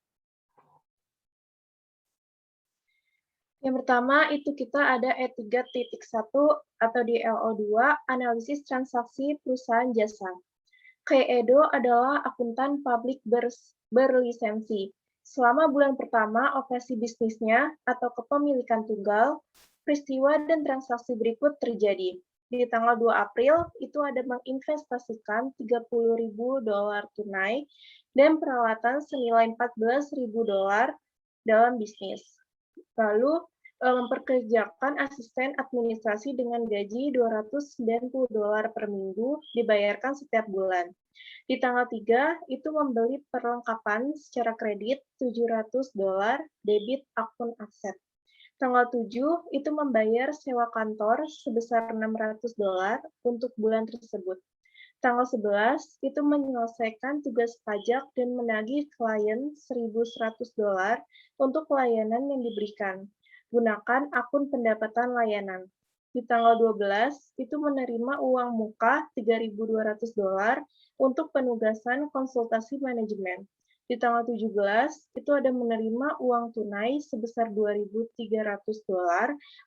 Yang pertama itu kita ada E3.1 atau di LO2, analisis transaksi perusahaan jasa. Edo adalah akuntan publik berlisensi. Selama bulan pertama operasi bisnisnya atau kepemilikan tunggal, peristiwa dan transaksi berikut terjadi. Di tanggal 2 April, itu ada menginvestasikan $30.000 tunai dan peralatan senilai $14.000 dalam bisnis. Lalu, memperkerjakan asisten administrasi dengan gaji $290 per minggu dibayarkan setiap bulan. Di tanggal 3, itu membeli perlengkapan secara kredit $700 debit akun aset. Tanggal 7, itu membayar sewa kantor sebesar $600 untuk bulan tersebut. Tanggal 11, itu menyelesaikan tugas pajak dan menagih klien $1.100 untuk pelayanan yang diberikan. Gunakan akun pendapatan layanan. Di tanggal 12, itu menerima uang muka $3.200 untuk penugasan konsultasi manajemen. Di tanggal 17, itu ada menerima uang tunai sebesar $2.300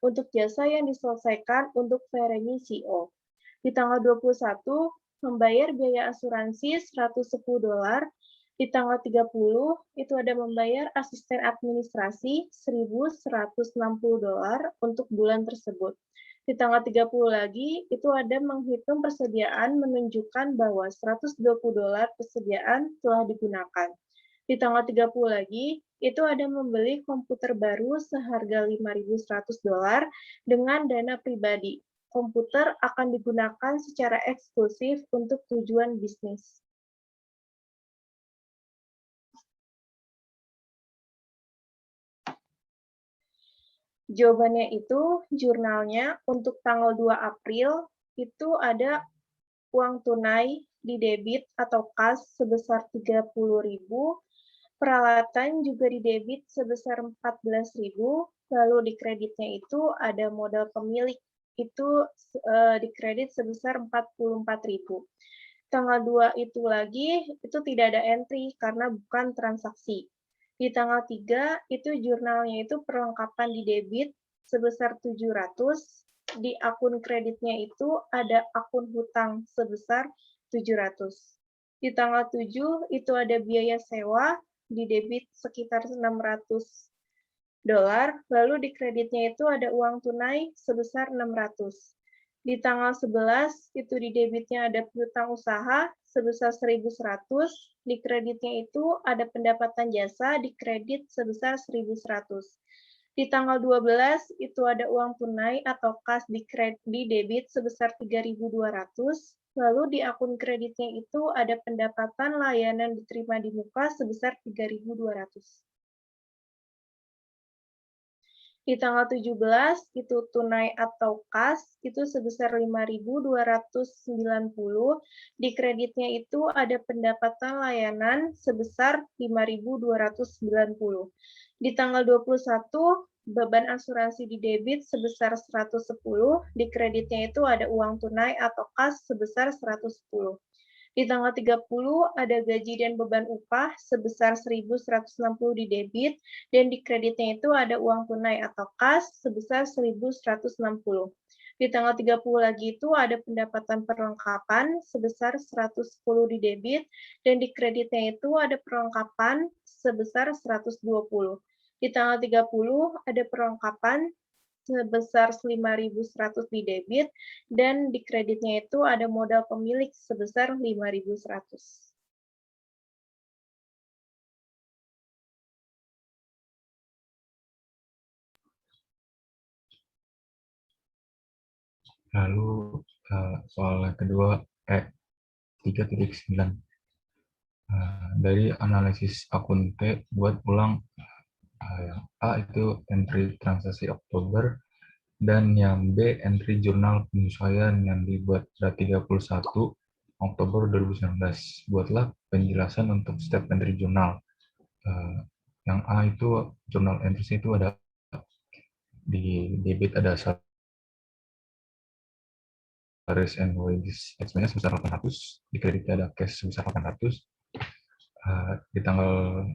untuk jasa yang diselesaikan untuk Fereni CEO. Di tanggal 21, membayar biaya asuransi $110. Di tanggal 30 itu ada membayar asisten administrasi $1.160 untuk bulan tersebut. Di tanggal 30 lagi, itu ada menghitung persediaan menunjukkan bahwa $120 persediaan telah digunakan. Di tanggal 30 lagi, itu ada membeli komputer baru seharga $5.100 dengan dana pribadi. Komputer akan digunakan secara eksklusif untuk tujuan bisnis. Jawabannya itu, jurnalnya untuk tanggal 2 April itu ada uang tunai di debit atau kas sebesar 30.000, peralatan juga di debit sebesar 14.000, lalu di kreditnya itu ada modal pemilik itu di kredit sebesar 44.000. Tanggal 2 itu lagi itu tidak ada entry karena bukan transaksi. Di tanggal 3 itu jurnalnya itu perlengkapan di debit sebesar 700, di akun kreditnya itu ada akun hutang sebesar 700. Di tanggal 7 itu ada biaya sewa di debit sekitar $600, lalu di kreditnya itu ada uang tunai sebesar 600. Di tanggal 11 itu di debitnya ada piutang usaha sebesar 1.100, di kreditnya itu ada pendapatan jasa di kredit sebesar 1.100. Di tanggal 12 itu ada uang tunai atau kas di debit sebesar 3.200, lalu di akun kreditnya itu ada pendapatan layanan diterima di muka sebesar 3.200. Di tanggal 17 itu tunai atau kas itu sebesar 5.290, di kreditnya itu ada pendapatan layanan sebesar 5.290. Di tanggal 21 beban asuransi di debit sebesar 110, di kreditnya itu ada uang tunai atau kas sebesar 110. Di tanggal 30 ada gaji dan beban upah sebesar 1.160 di debit, dan di kreditnya itu ada uang tunai atau kas sebesar 1.160. Di tanggal 30 lagi itu ada pendapatan perlengkapan sebesar 110 di debit, dan di kreditnya itu ada perlengkapan sebesar 120. Di tanggal 30 ada perlengkapan sebesar 5.100 di debit, dan di kreditnya itu ada modal pemilik sebesar 5.100. Lalu soal yang kedua, 3.9. Dari analisis akun T, buat ulang yang A itu entry transaksi Oktober, dan yang B entry jurnal penyesuaian yang dibuat pada 31 Oktober 2019. Buatlah penjelasan untuk setiap entry jurnal. Yang A itu jurnal entry itu ada di debit ada salaries and wages expense sebesar 800, di kredit ada cash sebesar 800. Di tanggal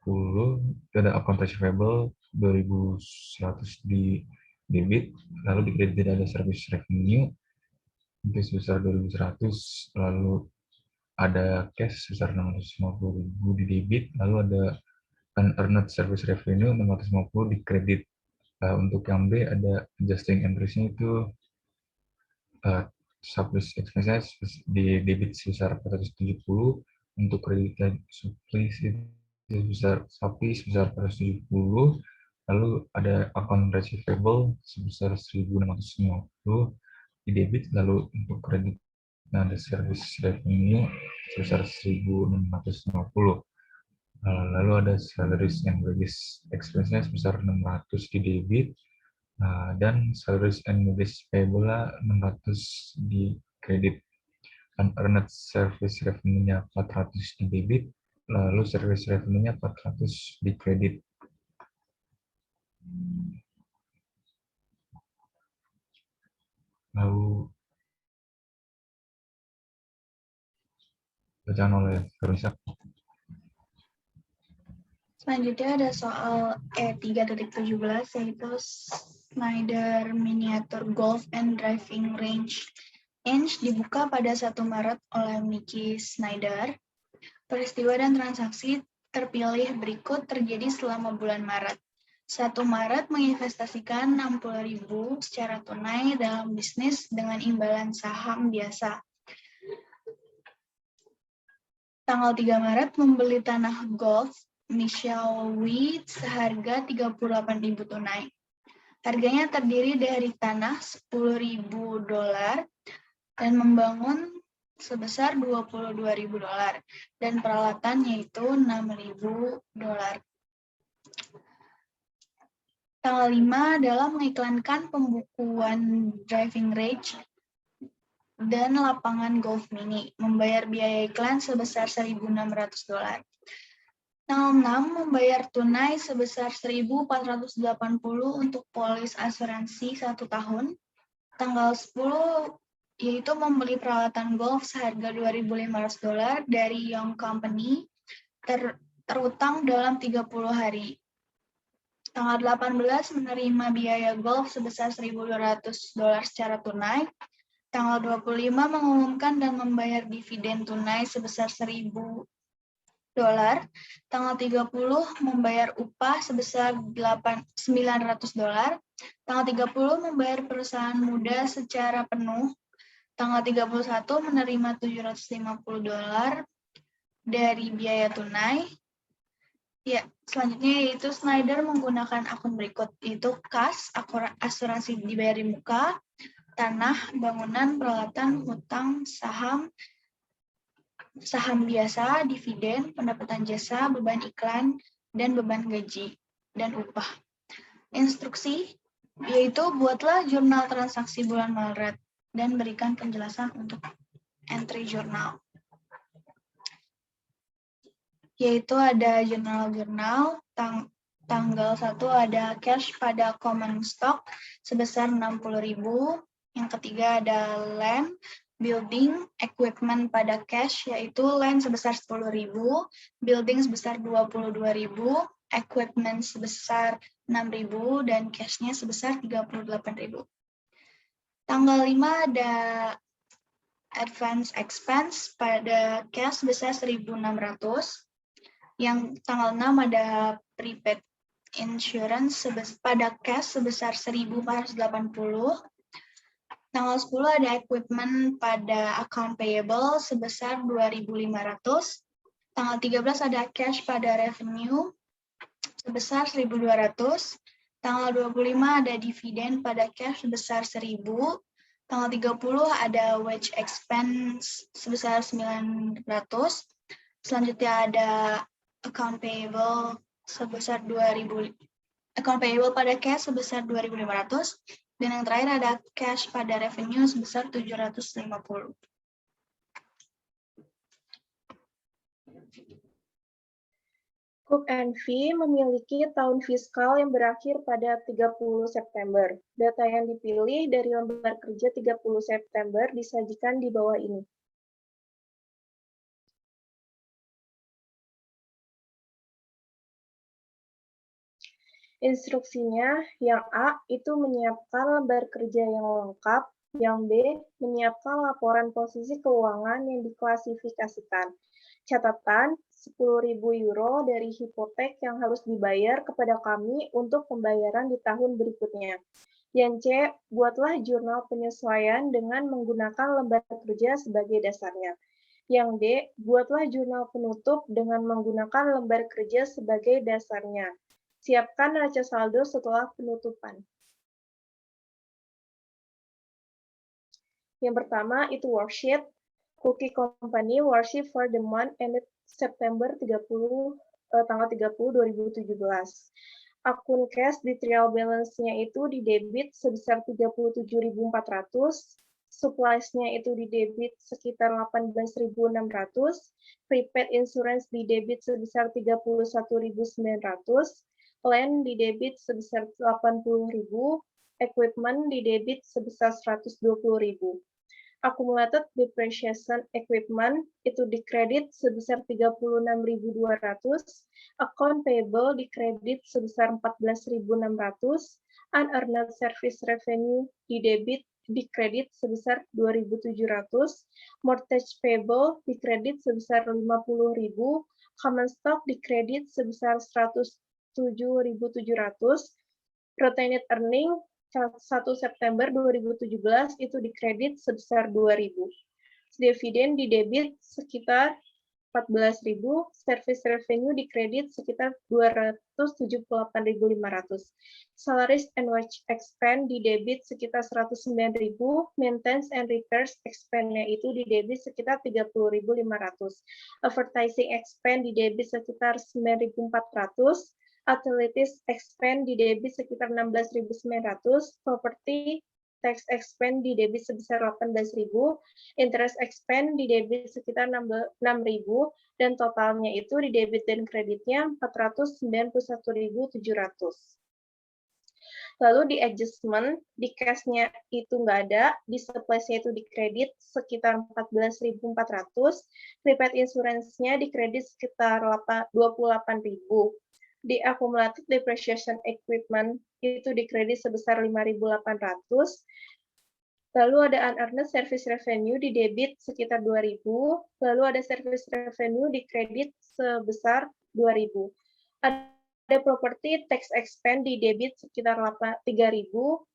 10 itu ada account receivable 2.100 di debit, lalu di kredit ada service revenue itu sebesar 2.100, lalu ada cash sebesar 650.000 di debit, lalu ada unearned service revenue 650 di kredit. Untuk yang B ada adjusting entries-nya itu surplus expenses di debit sebesar 470, untuk kredit supplies itu sebesar 470, lalu ada account receivable sebesar 1.650 di debit, lalu untuk kredit ada service revenue sebesar 1.650. Lalu ada salaries and wages expenses sebesar 600 di debit, dan salaries and wages payable 600 di kredit. Unearned service revenue-nya 400 di debit, lalu service revenue-nya 400 di kredit. Lalu bacaan oleh Veronica. Selanjutnya ada soal E3.17, yaitu Schneider Miniature Golf and Driving Range. Dibuka pada 1 Maret oleh Mickey Schneider. Peristiwa dan transaksi terpilih berikut terjadi selama bulan Maret. 1 Maret menginvestasikan 60.000 secara tunai dalam bisnis dengan imbalan saham biasa. Tanggal 3 Maret membeli tanah golf Michelle Wee seharga 38.000 tunai. Harganya terdiri dari tanah $10.000 dan membangun sebesar $22.000 dan peralatan yaitu $6.000. Tanggal 5 adalah mengiklankan pembukuan driving range dan lapangan golf mini, membayar biaya iklan sebesar $1.600. Tanggal 6 membayar tunai sebesar $1.480 untuk polis asuransi 1 tahun. Tanggal 10 yaitu membeli peralatan golf seharga $2.500 dari Young Company terutang dalam 30 hari. Tanggal 18 menerima biaya golf sebesar $1.200 secara tunai. Tanggal 25 mengumumkan dan membayar dividen tunai sebesar $1.000. Tanggal 30 membayar upah sebesar $900. Tanggal 30 membayar perusahaan muda secara penuh. Tanggal 31 menerima $750 dari biaya tunai. Ya, selanjutnya yaitu Schneider menggunakan akun berikut, yaitu kas, asuransi dibayar di muka, tanah, bangunan, peralatan, hutang, saham biasa, dividen, pendapatan jasa, beban iklan, dan beban gaji, dan upah. Instruksi, yaitu buatlah jurnal transaksi bulan Maret, dan berikan penjelasan untuk entry jurnal. Yaitu ada jurnal-jurnal, tanggal 1 ada cash pada common stock sebesar 60.000. Yang ketiga ada land, building, equipment pada cash, yaitu land sebesar 10.000, building sebesar 22.000, equipment sebesar 6.000, dan cash-nya sebesar 38.000. Tanggal 5 ada advance expense pada cash sebesar 1.600. Yang tanggal 6 ada prepaid insurance pada cash sebesar 1.480. Tanggal 10 ada equipment pada account payable sebesar 2.500. Tanggal 13 ada cash pada revenue sebesar 1.200. Tanggal 25 ada dividen pada cash sebesar 1.000. Tanggal 30 ada wage expense sebesar 900. Selanjutnya ada account payable sebesar 2.000. Account payable pada cash sebesar 2.500. Dan yang terakhir ada cash pada revenue sebesar 750. Cook & Fee memiliki tahun fiskal yang berakhir pada 30 September. Data yang dipilih dari lembar kerja 30 September disajikan di bawah ini. Instruksinya, yang A itu menyiapkan lembar kerja yang lengkap, yang B menyiapkan laporan posisi keuangan yang diklasifikasikan. Catatan, 10.000 euro dari hipotek yang harus dibayar kepada kami untuk pembayaran di tahun berikutnya. Yang C, buatlah jurnal penyesuaian dengan menggunakan lembar kerja sebagai dasarnya. Yang D, buatlah jurnal penutup dengan menggunakan lembar kerja sebagai dasarnya. Siapkan neraca saldo setelah penutupan. Yang pertama itu worksheet. Cookie Company worksheet for the month ended September tanggal 30 2017. Akun cash di trial balance-nya itu di debit sebesar 37.400, supplies-nya itu di debit sekitar 18.600, prepaid insurance di debit sebesar 31.900, land di debit sebesar 80.000, equipment di debit sebesar 120.000. Accumulated depreciation equipment itu dikredit sebesar 36.200, account payable dikredit sebesar 14.600, unearned service revenue di debit dikredit sebesar 2.700, mortgage payable dikredit sebesar 50.000, common stock dikredit sebesar 107.700, retained earning 1 September 2017 itu dikredit sebesar 2.000. Dividen didebit sekitar 14.000, service revenue dikredit sekitar 278.500. Salaries and wage expense didebit sekitar 109.000, maintenance and repairs expense-nya itu didebit sekitar 30.500. Advertising expense didebit sekitar 9.400, utilities expense didebit sekitar 16.900, property tax expense di debit sebesar 18.000, interest expense di debit sekitar 6.000, dan totalnya itu di debit dan kreditnya 491.700. Lalu di adjustment, di cash-nya itu nggak ada, di supplies-nya itu di kredit sekitar 14.400, prepaid insurance-nya di kredit sekitar 28.000. Di accumulated depreciation equipment itu dikredit sebesar 5.800. Lalu ada unearned service revenue di debit sekitar 2.000. Lalu ada service revenue di kredit sebesar 2.000. Ada property tax expense di debit sekitar 3.000.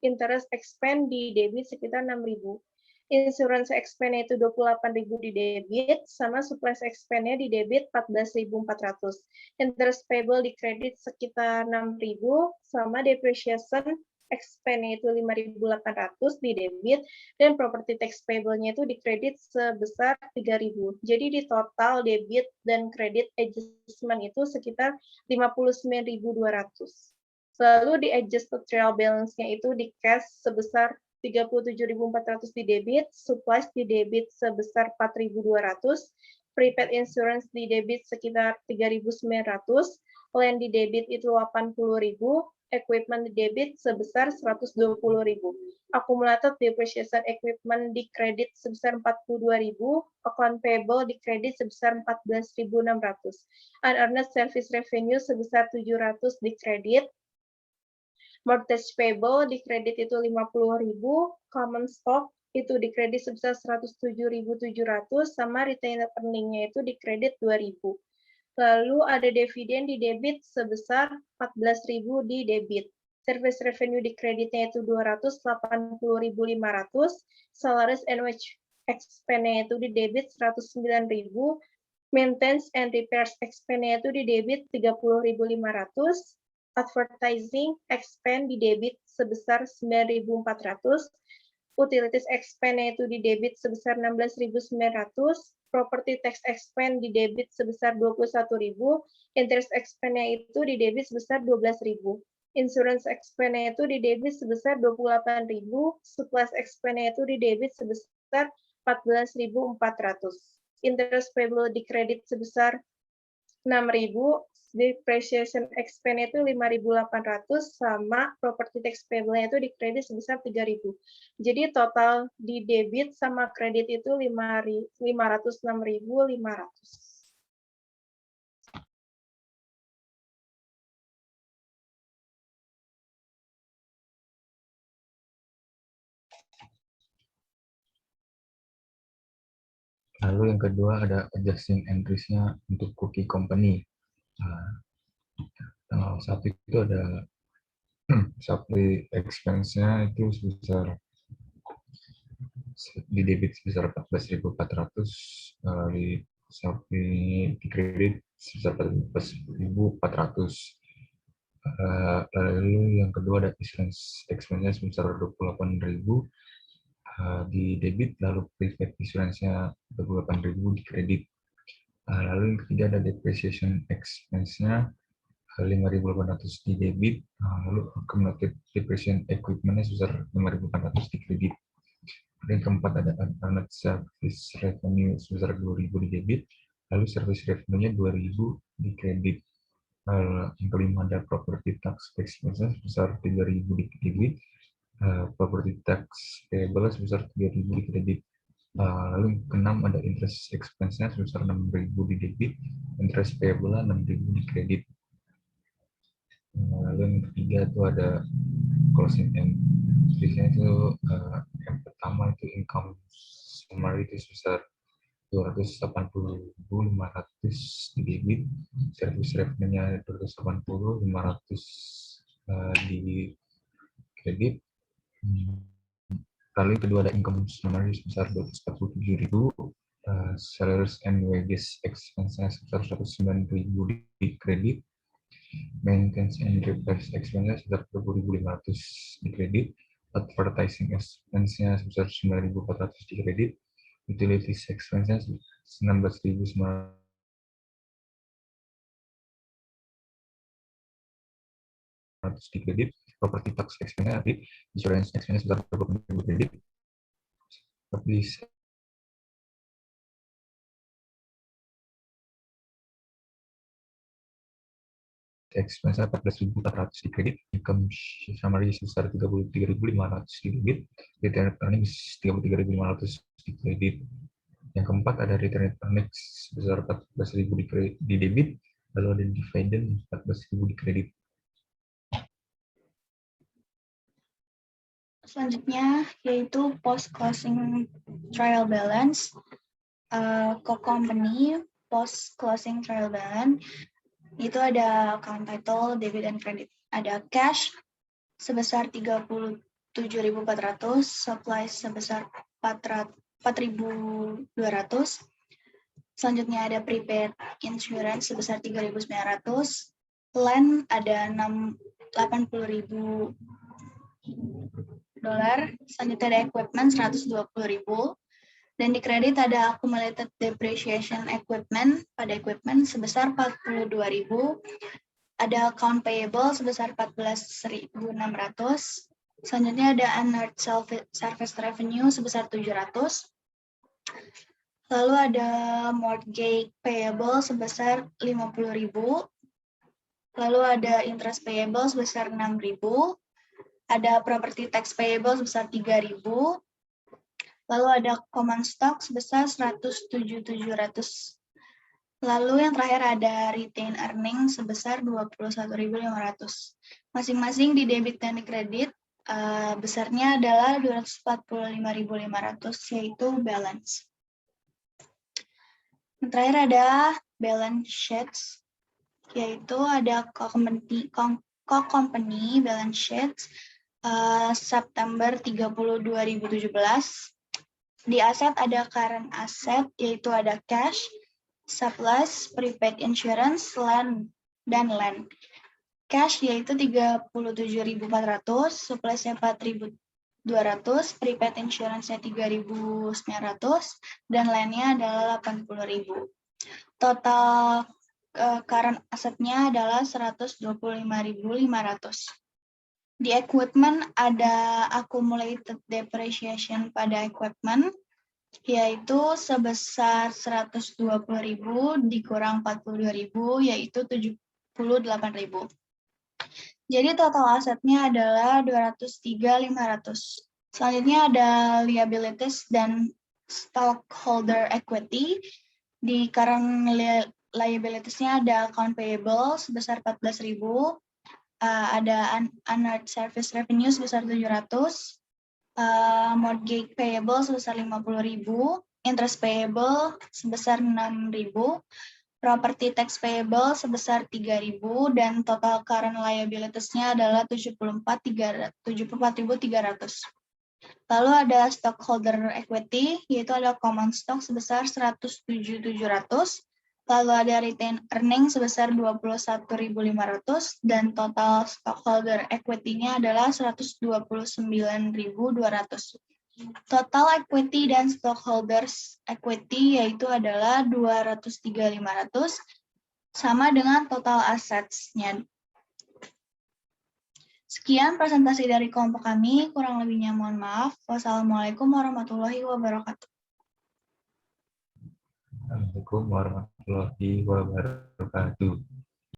Interest expense di debit sekitar 6.000. Insurance expense itu 28.000 di debit, sama supplies expense-nya di debit 14.400. Interest payable di kredit sekitar 6.000, sama depreciation expense-nya itu 5.800 di debit, dan property tax payable-nya itu di kredit sebesar 3.000. Jadi di total debit dan kredit adjustment itu sekitar 59.200. Lalu di adjusted trial balance-nya itu di cash sebesar 37.400 di debit, supplies di debit sebesar 4.200, prepaid insurance di debit sekitar 3.900, land di debit itu 80.000, equipment di debit sebesar 120.000, accumulated depreciation equipment di kredit sebesar 42.000, account payable di kredit sebesar 14.600, unearned service revenue sebesar 700 di kredit, mortgage payable di kredit itu 50.000, common stock itu di kredit sebesar 107.700, sama retained earning-nya itu di kredit 2.000. Lalu ada dividen di debit sebesar 14.000 di debit. Service revenue di kreditnya itu 280.500, salaries and wage expense-nya itu di debit 109.000, maintenance and repairs expense-nya itu di debit 30.500, advertising expense di debit sebesar 9.400, utilities expense itu di debit sebesar 16.900, property tax expense di debit sebesar 21.000, interest expense itu di debit sebesar 12.000, insurance expense itu di debit sebesar 28.000, supplies expense itu di debit sebesar 14.400, interest payable di kredit sebesar 6.000, depreciation expense itu 5.800, sama property tax payable-nya itu di kredit sebesar 3.000. Jadi total di debit sama kredit itu 506.500. Lalu yang kedua ada adjusting entries-nya untuk cookie company. Tanggal 1 itu ada supply expense-nya itu sebesar di debit sebesar 14.400, di supply di kredit sebesar 14.400. Lalu yang kedua ada insurance expense-nya sebesar 28.000 di debit, lalu prepaid insurance-nya 28.000 di kredit. Lalu yang ketiga ada depreciation expense-nya 5.800 di debit, lalu accumulated depreciation equipment-nya sebesar 5.800 di kredit. Yang keempat ada unearned service revenue sebesar 2.000 di debit, lalu service revenue-nya 2.000 di kredit. Yang kelima ada property tax expense sebesar 3.000 di debit, property tax payable sebesar 3.000 di kredit. Lalu yang keenam ada interest expense-nya sebesar 6.000 di debit, interest payable 6.000 di kredit. Lalu yang ketiga itu ada closing entries-nya itu pertama itu income summary itu sebesar 280.500 di debit, service revenue-nya 280, 500 di kredit. Lalu kedua ada income summary sebesar 247.000, salaries and wages expenses sebesar 109.000 di kredit, maintenance and repairs expenses sebesar 20.500 di kredit, advertising expense-nya sebesar 9.400 di kredit, utilities expenses 16.900 di kredit, property tax expense di insurance expense sebesar 20.000 kredit, publish expense 14.400 di kredit, income summary sebesar 33.500 di debit, return earnings 33.500 di kredit. Yang keempat ada return earnings sebesar 14.000 di debit, lalu ada dividend 14.000 di kredit. Selanjutnya yaitu post closing trial balance, co-company post closing trial balance. Itu ada account title, debit dan kredit. Ada cash sebesar 37.400, supplies sebesar 4.200. Selanjutnya ada prepaid insurance sebesar 3.900, land ada 80.000 dolar. Selanjutnya ada equipment 120.000. Dan di kredit ada accumulated depreciation equipment pada equipment sebesar 42.000. Ada account payable sebesar 14.600. Selanjutnya ada unearned service revenue sebesar 700. Lalu ada mortgage payable sebesar 50.000. Lalu ada interest payable sebesar 6.000. Ada property tax payable sebesar 3.000. Lalu ada common stock sebesar 107.700. Lalu yang terakhir ada retain earning sebesar 21.500. Masing-masing di debit dan di kredit besarnya adalah 245.500, yaitu balance. Yang terakhir ada balance sheets, yaitu ada co-company balance sheets September 30, 2017. Di aset ada current asset, yaitu ada cash, surplus, prepaid insurance, land, dan land. Cash yaitu 37.400, surplusnya 4.200, prepaid insurance-nya 3.900, dan land-nya adalah 80.000. Total current asset-nya adalah 125.500. Di equipment ada accumulated depreciation pada equipment, yaitu sebesar 120.000 dikurang 42.000, yaitu 78.000. Jadi total asetnya adalah 203.500. Selanjutnya ada liabilities dan stockholder equity. Di current liabilities-nya ada account payable sebesar 14.000. Ada unearned service revenue sebesar 700, mortgage payable sebesar 50.000, interest payable sebesar 6.000, property tax payable sebesar 3.000, dan total current liabilities-nya adalah 74.300. Lalu ada stockholder equity, yaitu ada common stock sebesar 107.700, lalu ada retain earning sebesar 21.500, dan total stockholder equity-nya adalah 129.200. Total equity dan stockholders equity yaitu adalah 203.500, sama dengan total assets-nya. Sekian presentasi dari kelompok kami, kurang lebihnya mohon maaf. Wassalamualaikum warahmatullahi wabarakatuh. Assalamualaikum warahmatullahi wabarakatuh.